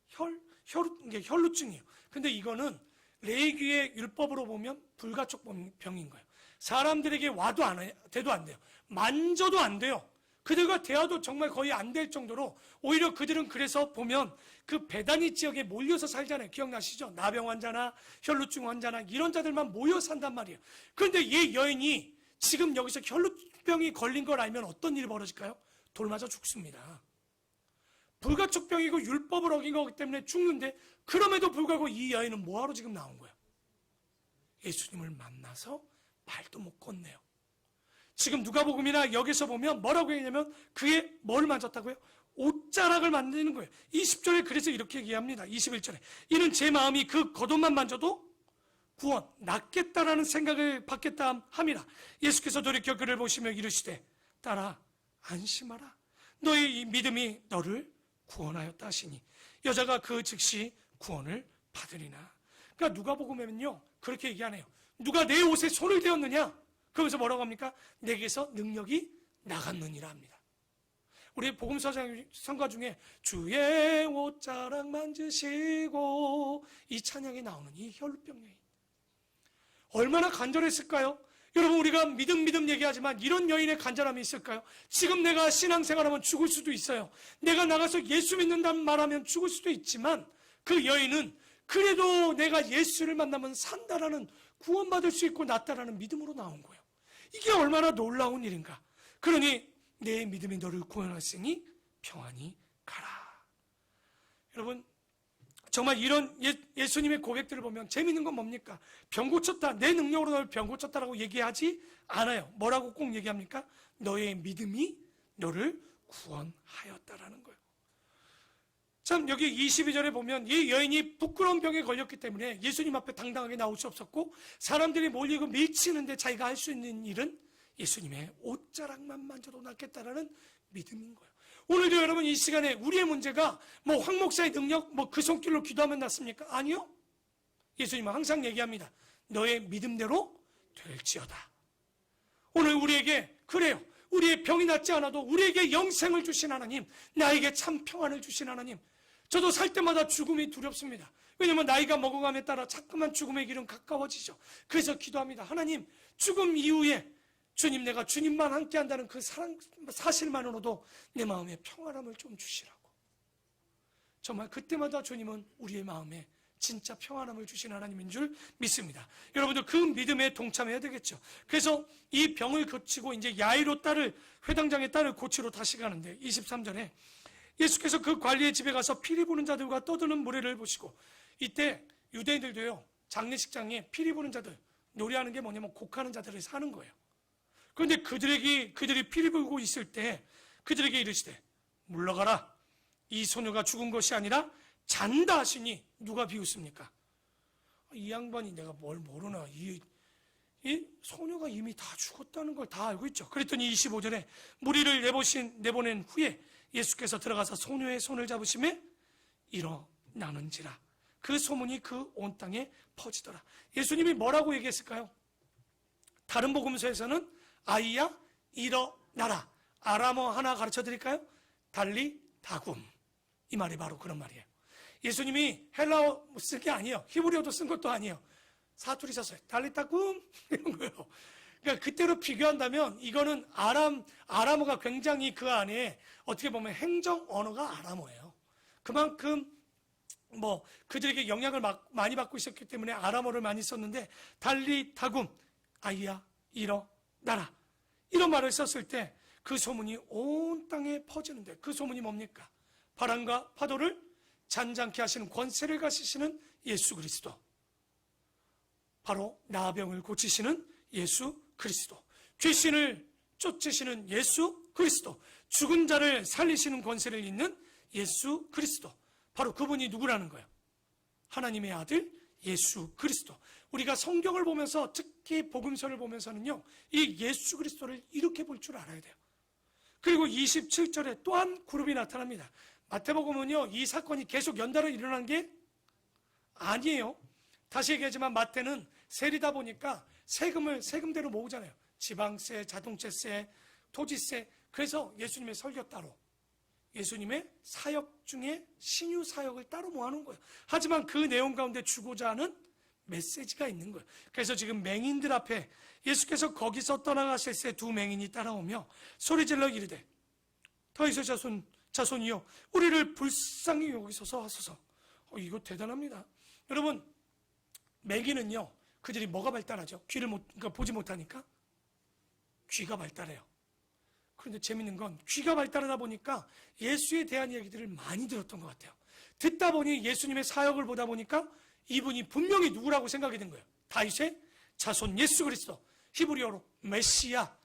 혈루증이에요. 근데 이거는 레위기의 율법으로 보면 불가촉병인 거예요. 사람들에게 와도 돼도 안 돼요. 만져도 안 돼요. 그들과 대화도 정말 거의 안 될 정도로 오히려 그들은 그래서 보면 그 베다니 지역에 몰려서 살잖아요. 기억나시죠? 나병 환자나 혈루증 환자나 이런 자들만 모여 산단 말이에요. 그런데 이 여인이 지금 여기서 혈루병이 걸린 걸 알면 어떤 일이 벌어질까요? 돌 맞아 죽습니다. 불가촉병이고 율법을 어긴 거기 때문에 죽는데, 그럼에도 불구하고 이 여인은 뭐하러 지금 나온 거예요? 예수님을 만나서 말도 못 건네요. 지금 누가복음이나 여기서 보면 뭐라고 했냐면 그의 뭘 만졌다고요? 옷자락을 만지는 거예요. 20절에 그래서 이렇게 얘기합니다. 21절에 이는 제 마음이 그 겉옷만 만져도 구원, 낫겠다라는 생각을 받겠다 함이라. 예수께서 돌이켜 그를 보시며 이르시되 딸아 안심하라, 너의 이 믿음이 너를 구원하였다 하시니 여자가 그 즉시 구원을 받으리나. 그러니까 누가복음에는요 그렇게 얘기 안 해요. 누가 내 옷에 손을 대었느냐? 그러면서 뭐라고 합니까? 내게서 능력이 나갔느니라 합니다. 우리 복음서 성가 중에 주의 옷자락 만지시고 이 찬양이 나오는 이 혈루병 여인, 얼마나 간절했을까요? 여러분, 우리가 믿음 얘기하지만 이런 여인의 간절함이 있을까요? 지금 내가 신앙생활하면 죽을 수도 있어요. 내가 나가서 예수 믿는다는 말하면 죽을 수도 있지만 그 여인은 그래도 내가 예수를 만나면 산다라는, 구원받을 수 있고 낫다라는 믿음으로 나온 거예요. 이게 얼마나 놀라운 일인가. 그러니 내 믿음이 너를 구원하시니 평안히 가라. 여러분, 정말 이런 예수님의 고백들을 보면 재미있는 건 뭡니까? 병 고쳤다, 내 능력으로 너를 병 고쳤다라고 얘기하지 않아요. 뭐라고 꼭 얘기합니까? 너의 믿음이 너를 구원하였다라는 거예요. 참, 여기 22절에 보면 이 여인이 부끄러운 병에 걸렸기 때문에 예수님 앞에 당당하게 나올 수 없었고, 사람들이 몰리고 밀치는데 자기가 할 수 있는 일은 예수님의 옷자락만 만져도 낫겠다라는 믿음인 거예요. 오늘도 여러분 이 시간에 우리의 문제가 뭐 황 목사의 능력, 뭐 그 손길로 기도하면 낫습니까? 아니요. 예수님은 항상 얘기합니다. 너의 믿음대로 될지어다. 오늘 우리에게 그래요. 우리의 병이 낫지 않아도 우리에게 영생을 주신 하나님, 나에게 참 평안을 주신 하나님. 저도 살 때마다 죽음이 두렵습니다. 왜냐하면 나이가 먹어감에 따라 자꾸만 죽음의 길은 가까워지죠. 그래서 기도합니다. 하나님, 죽음 이후에 주님, 내가 주님만 함께 한다는 그 사실만으로도 내 마음에 평안함을 좀 주시라고. 정말 그때마다 주님은 우리의 마음에 진짜 평안함을 주신 하나님인 줄 믿습니다. 여러분들 그 믿음에 동참해야 되겠죠. 그래서 이 병을 고치고 이제 야이로 회당장의 딸을 고치러 다시 가는데 23절에 예수께서 그 관리의 집에 가서 피리 부는 자들과 떠드는 무리를 보시고, 이때 유대인들도요 장례식장에 피리 부는 자들, 노래하는 게 뭐냐면 곡하는 자들을 사는 거예요. 그런데 그들이 피리 불고 있을 때 그들에게 이르시되 물러가라, 이 소녀가 죽은 것이 아니라 잔다 하시니 누가 비웃습니까? 이 양반이 내가 뭘 모르나, 이 소녀가 이미 다 죽었다는 걸 다 알고 있죠. 그랬더니 25절에 무리를 내보낸 후에 예수께서 들어가서 소녀의 손을 잡으심에 일어나는지라. 그 소문이 그 온 땅에 퍼지더라. 예수님이 뭐라고 얘기했을까요? 다른 복음서에서는 아이야 일어나라, 아람어 하나 가르쳐 드릴까요? 달리 다굼. 이 말이 바로 그런 말이에요. 예수님이 헬라어 쓴 게 아니에요. 히브리어도 쓴 것도 아니에요. 사투리 썼어요. 달리 다굼 이런 거예요. 그러니까 그때로 비교한다면 이거는 아람어가 굉장히 그 안에 어떻게 보면 행정 언어가 아람어예요. 그만큼 뭐 그들에게 영향을 많이 받고 있었기 때문에 아람어를 많이 썼는데, 달리 다굼, 아이야 일어나라, 이런 말을 썼을 때 그 소문이 온 땅에 퍼지는데, 그 소문이 뭡니까? 바람과 파도를 잔잔케 하시는 권세를 가지시는 예수 그리스도, 바로 나병을 고치시는 예수 그리스도, 귀신을 쫓으시는 예수 그리스도, 죽은 자를 살리시는 권세를 있는 예수 그리스도, 바로 그분이 누구라는 거예요? 하나님의 아들 예수 그리스도. 우리가 성경을 보면서, 특히 복음서를 보면서는요 이 예수 그리스도를 이렇게 볼 줄 알아야 돼요. 그리고 27절에 또한 그룹이 나타납니다. 마태복음은요 이 사건이 계속 연달아 일어난 게 아니에요. 다시 얘기하지만 마태는 세리다 보니까 세금대로 모으잖아요. 지방세, 자동차세, 토지세. 그래서 예수님의 설교 따로, 예수님의 사역 중에 신유 사역을 따로 모아놓은 거예요. 하지만 그 내용 가운데 주고자 하는 메시지가 있는 거예요. 그래서 지금 맹인들 앞에 예수께서 거기서 떠나가실 때 두 맹인이 따라오며 소리질러 이르되 다윗의 자손이여 우리를 불쌍히 여기소서 하소서. 이거 대단합니다. 여러분, 맹인은요, 그들이 뭐가 발달하죠? 그러니까 보지 못하니까 귀가 발달해요. 그런데 재밌는 건 귀가 발달하다 보니까 예수에 대한 이야기들을 많이 들었던 것 같아요. 듣다 보니 예수님의 사역을 보다 보니까 이분이 분명히 누구라고 생각이 된 거예요. 다윗의 자손 예수 그리스도, 히브리어로 메시아.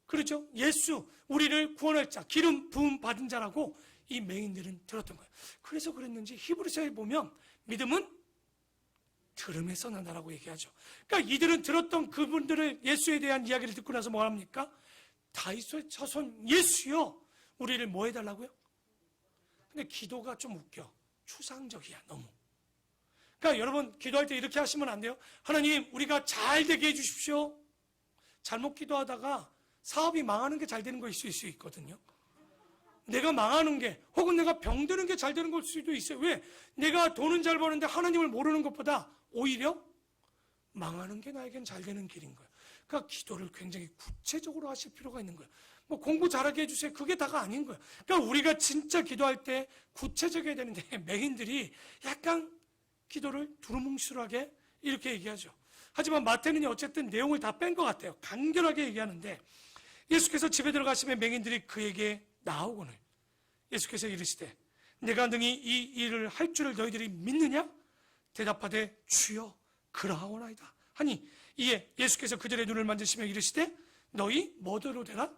그렇죠? 예수, 우리를 구원할 자, 기름 부음 받은 자라고 이 맹인들은 들었던 거예요. 그래서 그랬는지 히브리서에 보면 믿음은 들음에서 난다라고 얘기하죠. 그러니까 이들은 들었던 그분들의 예수에 대한 이야기를 듣고 나서 뭐 합니까? 다윗의 자손 예수요, 우리를 뭐 해달라고요? 근데 기도가 좀 웃겨. 추상적이야, 너무. 그러니까 여러분, 기도할 때 이렇게 하시면 안 돼요. 하나님, 우리가 잘 되게 해주십시오. 잘못 기도하다가 사업이 망하는 게 잘 되는 거일 수 있거든요. 내가 망하는 게, 혹은 내가 병드는 게 잘 되는 걸 수도 있어요. 왜? 내가 돈은 잘 버는데 하나님을 모르는 것보다 오히려 망하는 게 나에겐 잘 되는 길인 거예요. 그러니까 기도를 굉장히 구체적으로 하실 필요가 있는 거예요. 뭐 공부 잘하게 해주세요. 그게 다가 아닌 거예요. 그러니까 우리가 진짜 기도할 때 구체적이어야 되는데 맹인들이 약간 기도를 두루뭉술하게 이렇게 얘기하죠. 하지만 마태는 어쨌든 내용을 다 뺀 것 같아요. 간결하게 얘기하는데 예수께서 집에 들어가시면 맹인들이 그에게 나오거늘 예수께서 이르시되 내가 능히 이 일을 할 줄을 너희들이 믿느냐? 대답하되 주여 그러하오나이다 하니 이에 예수께서 그들의 눈을 만지시며 이르시되 너희 뭐대로 되라?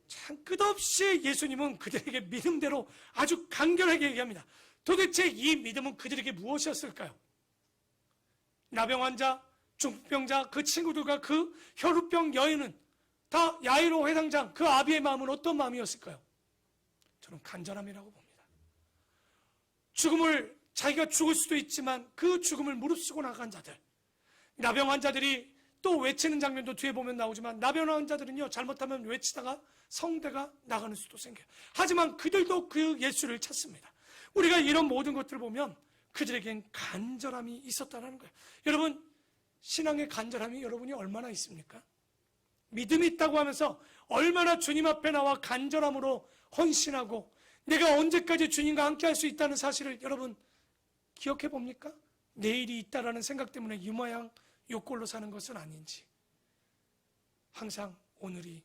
참 끝없이 예수님은 그들에게 믿음대로 아주 간결하게 얘기합니다. 도대체 이 믿음은 그들에게 무엇이었을까요? 나병 환자, 중풍병자, 그 친구들과 그 혈우병 여인은 다 야이로 회당장 그 아비의 마음은 어떤 마음이었을까요? 저는 간절함이라고 봅니다. 죽음을, 자기가 죽을 수도 있지만 그 죽음을 무릅쓰고 나간 자들, 나병 환자들이 또 외치는 장면도 뒤에 보면 나오지만 나병 환자들은요, 잘못하면 외치다가 성대가 나가는 수도 생겨요. 하지만 그들도 그 예수를 찾습니다. 우리가 이런 모든 것들을 보면 그들에겐 간절함이 있었다는 거예요. 여러분, 신앙의 간절함이 여러분이 얼마나 있습니까? 믿음이 있다고 하면서 얼마나 주님 앞에 나와 간절함으로 헌신하고 내가 언제까지 주님과 함께 할 수 있다는 사실을 여러분 기억해 봅니까? 내일이 있다라는 생각 때문에 유마양 요꼴로 사는 것은 아닌지, 항상 오늘이,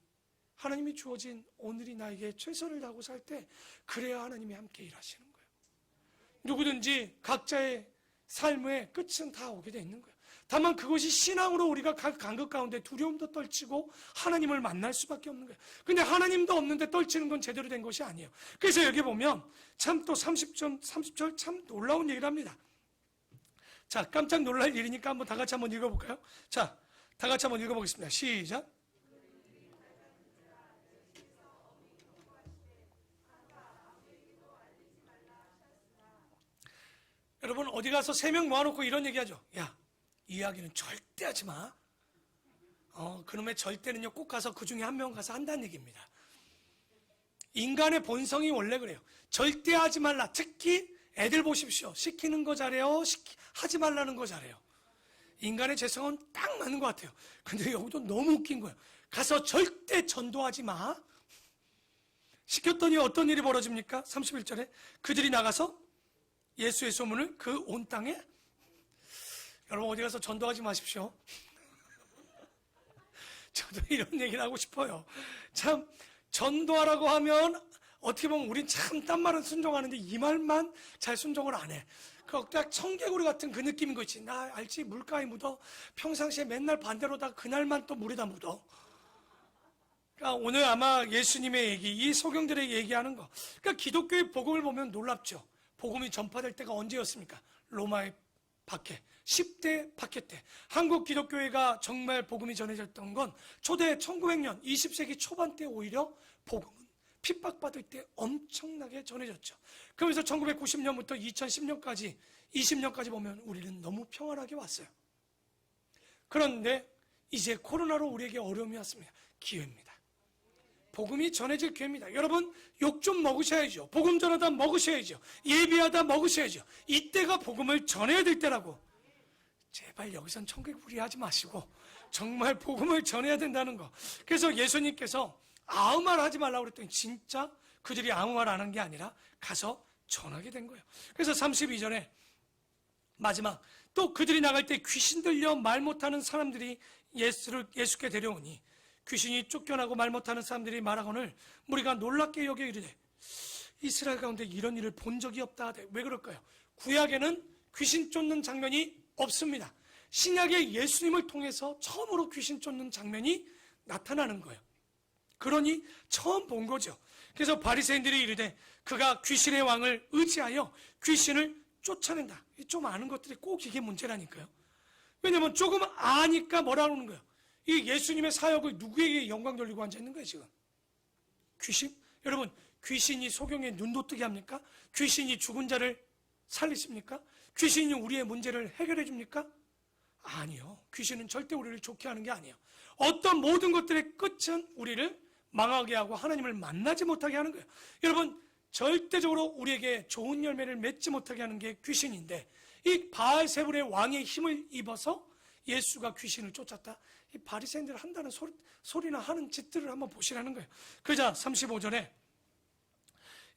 하나님이 주어진 오늘이 나에게 최선을 다하고 살 때 그래야 하나님이 함께 일하시는 거예요. 누구든지 각자의 삶의 끝은 다 오게 돼 있는 거예요. 다만 그것이 신앙으로 우리가 간 것 가운데 두려움도 떨치고 하나님을 만날 수밖에 없는 거예요. 근데 하나님도 없는데 떨치는 건 제대로 된 것이 아니에요. 그래서 여기 보면 참 또 30절 참 놀라운 얘기를 합니다. 자, 깜짝 놀랄 일이니까 한번 다 같이 한번 읽어볼까요? 자, 다 같이 한번 읽어보겠습니다. 시작. 여러분, 어디 가서 3명 모아놓고 이런 얘기하죠. 야, 이 이야기는 절대 하지 마. 그놈의 절대는요, 꼭 가서 그 중에 한 명 가서 한다는 얘기입니다. 인간의 본성이 원래 그래요. 절대 하지 말라. 특히 애들 보십시오. 시키는 거 잘해요. 하지 말라는 거 잘해요. 인간의 재성은 딱 맞는 것 같아요. 근데 여기도 너무 웃긴 거예요. 가서 절대 전도하지 마. 시켰더니 어떤 일이 벌어집니까? 31절에 그들이 나가서 예수의 소문을 그 온 땅에, 여러분 어디 가서 전도하지 마십시오. 저도 이런 얘기를 하고 싶어요. 참 전도하라고 하면 어떻게 보면 우린 참 딴 말은 순종하는데 이 말만 잘 순종을 안 해. 딱 청개구리 같은 그 느낌인 거 있지. 나 알지, 물가에 묻어. 평상시에 맨날 반대로다 그날만 또 물에다 묻어. 그러니까 오늘 아마 예수님의 얘기, 이 소경들의 얘기하는 거, 그러니까 기독교의 복음을 보면 놀랍죠. 복음이 전파될 때가 언제였습니까? 로마의 박해, 10대 박해 때. 한국 기독교회가 정말 복음이 전해졌던 건 초대 1900년, 20세기 초반 때 오히려 복음은 핍박받을 때 엄청나게 전해졌죠. 그러면서 1990년부터 2010년까지, 20년까지 보면 우리는 너무 평안하게 왔어요. 그런데 이제 코로나로 우리에게 어려움이 왔습니다. 기회입니다. 복음이 전해질 교회입니다. 여러분, 욕 좀 먹으셔야죠. 복음 전하다 먹으셔야죠. 예비하다 먹으셔야죠. 이때가 복음을 전해야 될 때라고. 제발 여기선 청개구리 하지 마시고 정말 복음을 전해야 된다는 거. 그래서 예수님께서 아무 말 하지 말라고 그랬더니 진짜 그들이 아무 말 안 한 게 아니라 가서 전하게 된 거예요. 그래서 32절에 마지막, 또 그들이 나갈 때 귀신 들려 말 못하는 사람들이 예수께 데려오니 귀신이 쫓겨나고 말 못하는 사람들이 말하거늘 무리가 놀랍게 여겨 이르되 이스라엘 가운데 이런 일을 본 적이 없다 하되. 왜 그럴까요? 구약에는 귀신 쫓는 장면이 없습니다. 신약의 예수님을 통해서 처음으로 귀신 쫓는 장면이 나타나는 거예요. 그러니 처음 본 거죠. 그래서 바리새인들이 이르되 그가 귀신의 왕을 의지하여 귀신을 쫓아낸다. 좀 아는 것들이 꼭 이게 문제라니까요. 왜냐하면 조금 아니까 뭐라 그러는 거예요. 이 예수님의 사역을 누구에게 영광 돌리고 앉아있는 거예요 지금? 귀신? 여러분, 귀신이 소경의 눈도 뜨게 합니까? 귀신이 죽은 자를 살리십니까? 귀신이 우리의 문제를 해결해 줍니까? 아니요. 귀신은 절대 우리를 좋게 하는 게 아니에요. 어떤 모든 것들의 끝은 우리를 망하게 하고 하나님을 만나지 못하게 하는 거예요. 여러분, 절대적으로 우리에게 좋은 열매를 맺지 못하게 하는 게 귀신인데, 이 바알세불의 왕의 힘을 입어서 예수가 귀신을 쫓았다. 이 바리새인들 한다는 소리나 하는 짓들을 한번 보시라는 거예요. 그자 35절에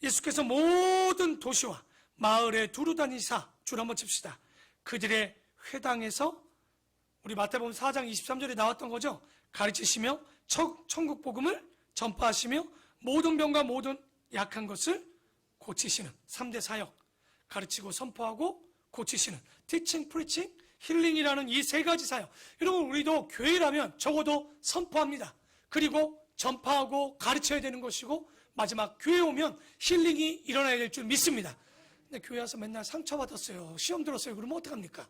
예수께서 모든 도시와 마을에 두루 다니사, 줄 한번 칩시다. 그들의 회당에서, 우리 마태복음 4장 23절에 나왔던 거죠. 가르치시며 천국 복음을 전파하시며 모든 병과 모든 약한 것을 고치시는 3대 사역, 가르치고 선포하고 고치시는 teaching, preaching, 힐링이라는 이 세 가지 사역. 여러분, 우리도 교회라면 적어도 선포합니다. 그리고 전파하고 가르쳐야 되는 것이고, 마지막 교회 오면 힐링이 일어나야 될 줄 믿습니다. 근데 교회 와서 맨날 상처받았어요, 시험 들었어요, 그러면 어떡합니까?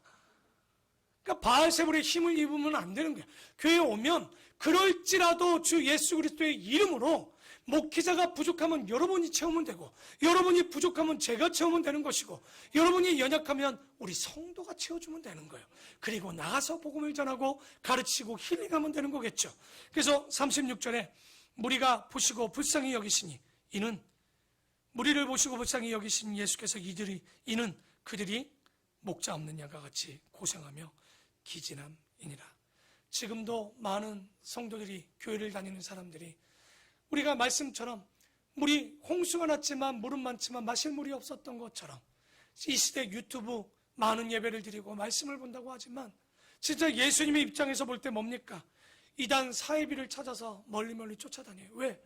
그러니까 바알세불의 힘을 입으면 안 되는 거예요. 교회에 오면 그럴지라도 주 예수 그리스도의 이름으로 목회자가 부족하면 여러분이 채우면 되고, 여러분이 부족하면 제가 채우면 되는 것이고, 여러분이 연약하면 우리 성도가 채워주면 되는 거예요. 그리고 나가서 복음을 전하고 가르치고 힐링하면 되는 거겠죠. 그래서 36절에 무리가 보시고 불쌍히 여기시니, 이는 무리를 보시고 불쌍히 여기신 예수께서 이는 그들이 목자 없는 양과 같이 고생하며 기진함이니라. 지금도 많은 성도들이, 교회를 다니는 사람들이, 우리가 말씀처럼 물이 홍수가 났지만 물은 많지만 마실 물이 없었던 것처럼, 이 시대 유튜브 많은 예배를 드리고 말씀을 본다고 하지만 진짜 예수님의 입장에서 볼 때 뭡니까? 이단 사이비를 찾아서 멀리 쫓아다녀요. 왜?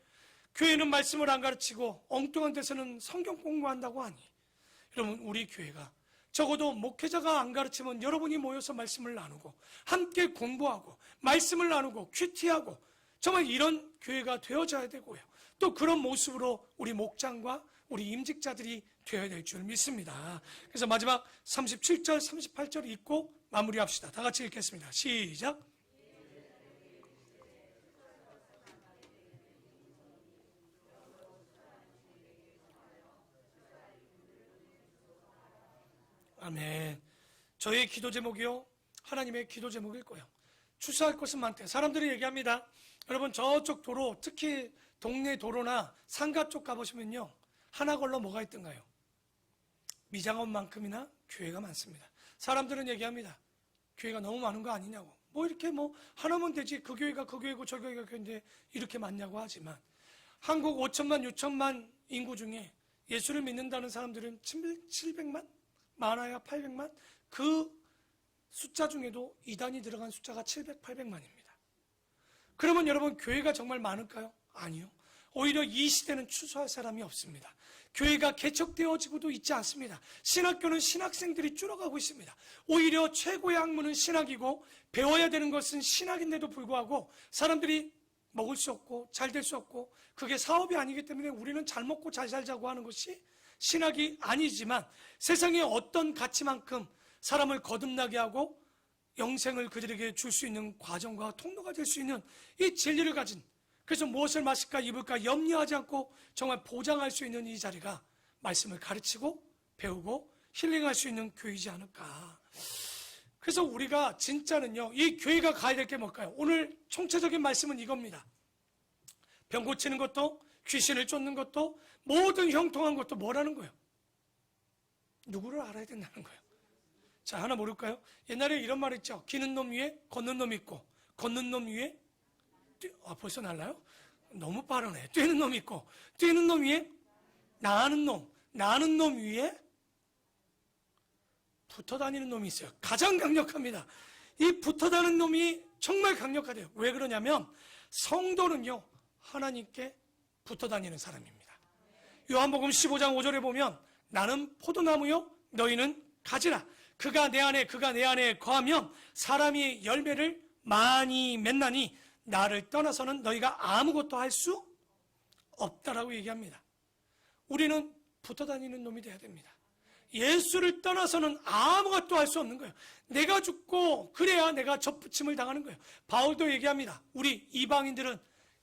교회는 말씀을 안 가르치고 엉뚱한 데서는 성경 공부한다고 하니, 여러분, 우리 교회가 적어도 목회자가 안 가르치면 여러분이 모여서 말씀을 나누고 함께 공부하고 말씀을 나누고 큐티하고, 정말 이런 교회가 되어져야 되고요. 또 그런 모습으로 우리 목장과 우리 임직자들이 되어야 될 줄 믿습니다. 그래서 마지막 37절, 38절 읽고 마무리합시다. 다 같이 읽겠습니다. 시작. 아멘. 저의 기도 제목이요, 하나님의 기도 제목일 거예요. 추수할 것은 많대. 사람들이 얘기합니다. 여러분, 저쪽 도로, 특히 동네 도로나 상가 쪽 가보시면요, 하나 걸러 뭐가 있던가요? 미장원만큼이나 교회가 많습니다. 사람들은 얘기합니다. 교회가 너무 많은 거 아니냐고. 이렇게 하나면 되지, 그 교회가 그 교회고 저 교회가 그 교회인데 이렇게 많냐고 하지만, 한국 5천만 6천만 인구 중에 예수를 믿는다는 사람들은 700만? 많아야 800만? 그 숫자 중에도 이단이 들어간 숫자가 700, 800만입니다. 그러면 여러분, 교회가 정말 많을까요? 아니요. 오히려 이 시대는 추수할 사람이 없습니다. 교회가 개척되어지고도 있지 않습니다. 신학교는 신학생들이 줄어가고 있습니다. 오히려 최고의 학문은 신학이고 배워야 되는 것은 신학인데도 불구하고 사람들이 먹을 수 없고 잘 될 수 없고, 그게 사업이 아니기 때문에 우리는 잘 먹고 잘 살자고 하는 것이 신학이 아니지만, 세상의 어떤 가치만큼 사람을 거듭나게 하고 영생을 그들에게 줄 수 있는 과정과 통로가 될 수 있는 이 진리를 가진, 그래서 무엇을 마실까 입을까 염려하지 않고 정말 보장할 수 있는 이 자리가 말씀을 가르치고 배우고 힐링할 수 있는 교회이지 않을까. 그래서 우리가 진짜는요, 이 교회가 가야 될 게 뭘까요? 오늘 총체적인 말씀은 이겁니다. 병 고치는 것도, 귀신을 쫓는 것도, 모든 형통한 것도 뭐라는 거예요? 누구를 알아야 된다는 거예요. 자, 하나 모를까요? 옛날에 이런 말 있죠. 기는 놈 위에 걷는 놈이 있고, 걷는 놈 위에 벌써 날라요? 너무 빠르네. 뛰는 놈이 있고, 뛰는 놈 위에 나는 놈 위에 붙어 다니는 놈이 있어요. 가장 강력합니다. 이 붙어 다니는 놈이 정말 강력하대요. 왜 그러냐면 성도는요, 하나님께 붙어 다니는 사람입니다. 요한복음 15장 5절에 보면 나는 포도나무요 너희는 가지라. 그가 내 안에 거하면 사람이 열매를 많이 맺나니 나를 떠나서는 너희가 아무것도 할 수 없다라고 얘기합니다. 우리는 붙어 다니는 놈이 돼야 됩니다. 예수를 떠나서는 아무것도 할 수 없는 거예요. 내가 죽고 그래야 내가 접붙임을 당하는 거예요. 바울도 얘기합니다. 우리 이방인들은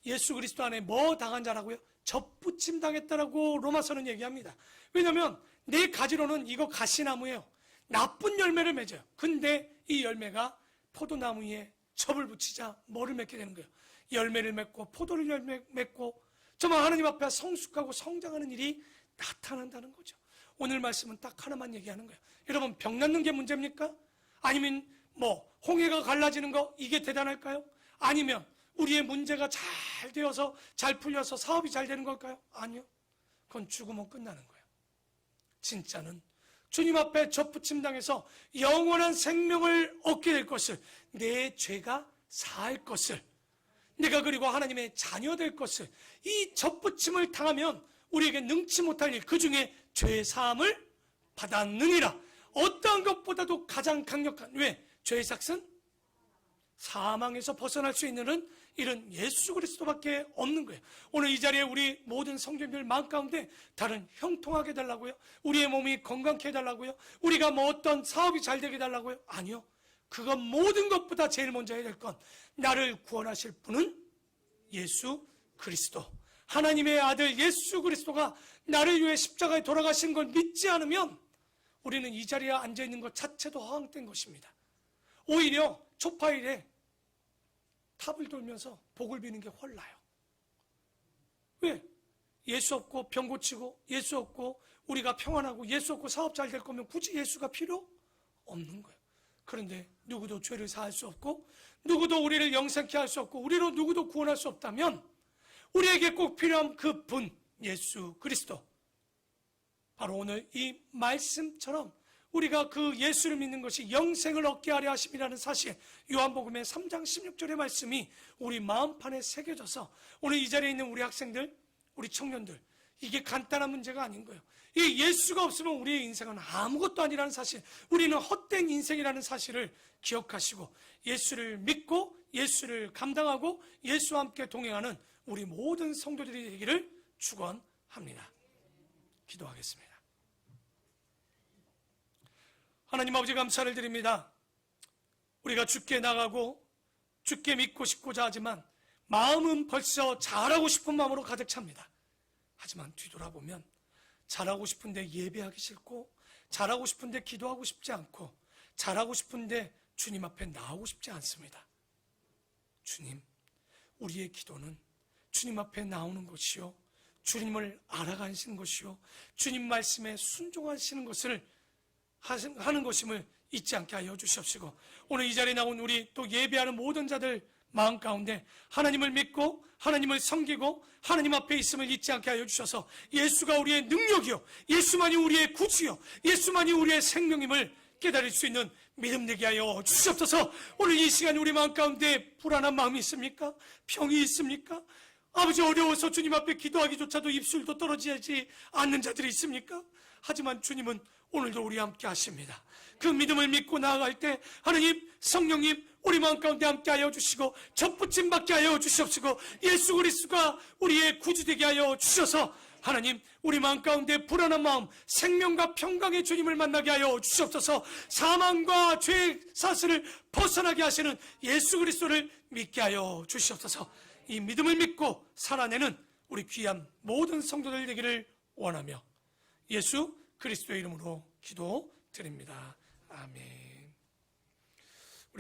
예수 그리스도 안에 뭐 당한 자라고요? 접붙임 당했다라고 로마서는 얘기합니다. 왜냐하면 내 가지로는 이거 가시나무예요. 나쁜 열매를 맺어요. 근데 이 열매가 포도나무에 접을 붙이자 뭐를 맺게 되는 거예요? 열매를 맺고 포도를 맺고 정말 하나님 앞에 성숙하고 성장하는 일이 나타난다는 거죠. 오늘 말씀은 딱 하나만 얘기하는 거예요. 여러분, 병 낫는 게 문제입니까? 아니면 홍해가 갈라지는 거 이게 대단할까요? 아니면 우리의 문제가 잘 되어서 잘 풀려서 사업이 잘 되는 걸까요? 아니요. 그건 죽으면 끝나는 거예요. 진짜는 주님 앞에 접붙임 당해서 영원한 생명을 얻게 될 것을, 내 죄가 사할 것을, 내가 그리고 하나님의 자녀 될 것을, 이 접붙임을 당하면 우리에게 능치 못할 일, 그 중에 죄 사함을 받았느니라. 어떠한 것보다도 가장 강력한, 왜? 죄의 삭은 사망에서 벗어날 수 있는 일은 예수 그리스도밖에 없는 거예요. 오늘 이 자리에 우리 모든 성도님들 마음 가운데 다른 형통하게 해달라고요? 우리의 몸이 건강케 해달라고요? 우리가 어떤 사업이 잘 되게 해달라고요? 아니요. 그건 모든 것보다 제일 먼저 해야 될 건, 나를 구원하실 분은 예수 그리스도, 하나님의 아들 예수 그리스도가 나를 위해 십자가에 돌아가신 걸 믿지 않으면 우리는 이 자리에 앉아있는 것 자체도 허황된 것입니다. 오히려 초파일에 탑을 돌면서 복을 비는 게 홀라요. 왜? 예수 없고 병 고치고, 예수 없고 우리가 평안하고, 예수 없고 사업 잘 될 거면 굳이 예수가 필요 없는 거예요. 그런데 누구도 죄를 사할 수 없고, 누구도 우리를 영생케 할 수 없고, 우리로 누구도 구원할 수 없다면 우리에게 꼭 필요한 그 분, 예수 그리스도, 바로 오늘 이 말씀처럼 우리가 그 예수를 믿는 것이 영생을 얻게 하려 하심이라는 사실, 요한복음의 3장 16절의 말씀이 우리 마음판에 새겨져서 오늘 이 자리에 있는 우리 학생들, 우리 청년들, 이게 간단한 문제가 아닌 거예요. 이 예수가 없으면 우리의 인생은 아무것도 아니라는 사실, 우리는 헛된 인생이라는 사실을 기억하시고 예수를 믿고 예수를 감당하고 예수와 함께 동행하는 우리 모든 성도들이 되기를 축원합니다. 기도하겠습니다. 하나님 아버지, 감사를 드립니다. 우리가 주께 나가고 주께 믿고 싶고자 하지만 마음은 벌써 잘하고 싶은 마음으로 가득 찹니다. 하지만 뒤돌아보면 잘하고 싶은데 예배하기 싫고, 잘하고 싶은데 기도하고 싶지 않고, 잘하고 싶은데 주님 앞에 나오고 싶지 않습니다. 주님, 우리의 기도는 주님 앞에 나오는 것이요, 주님을 알아가시는 것이요, 주님 말씀에 순종하시는 것을 하는 것임을 잊지 않게 하여 주시옵시고, 오늘 이 자리에 나온 우리 또 예배하는 모든 자들 마음 가운데 하나님을 믿고 하나님을 섬기고 하나님 앞에 있음을 잊지 않게 하여 주셔서 예수가 우리의 능력이요, 예수만이 우리의 구주요, 예수만이 우리의 생명임을 깨달을 수 있는 믿음 되게 하여 주시옵소서. 오늘 이 시간 우리 마음 가운데 불안한 마음이 있습니까? 병이 있습니까? 아버지, 어려워서 주님 앞에 기도하기조차도 입술도 떨어지지 않는 자들이 있습니까? 하지만 주님은 오늘도 우리와 함께 하십니다. 그 믿음을 믿고 나아갈 때 하나님, 성령님 우리 마음 가운데 함께 하여 주시고 접붙임 받게 하여 주시옵시고, 예수 그리스도가 우리의 구주 되게 하여 주셔서 하나님, 우리 마음 가운데 불안한 마음, 생명과 평강의 주님을 만나게 하여 주시옵소서. 사망과 죄의 사슬을 벗어나게 하시는 예수 그리스도를 믿게 하여 주시옵소서. 이 믿음을 믿고 살아내는 우리 귀한 모든 성도들 되기를 원하며 예수 그리스도의 이름으로 기도드립니다. 아멘.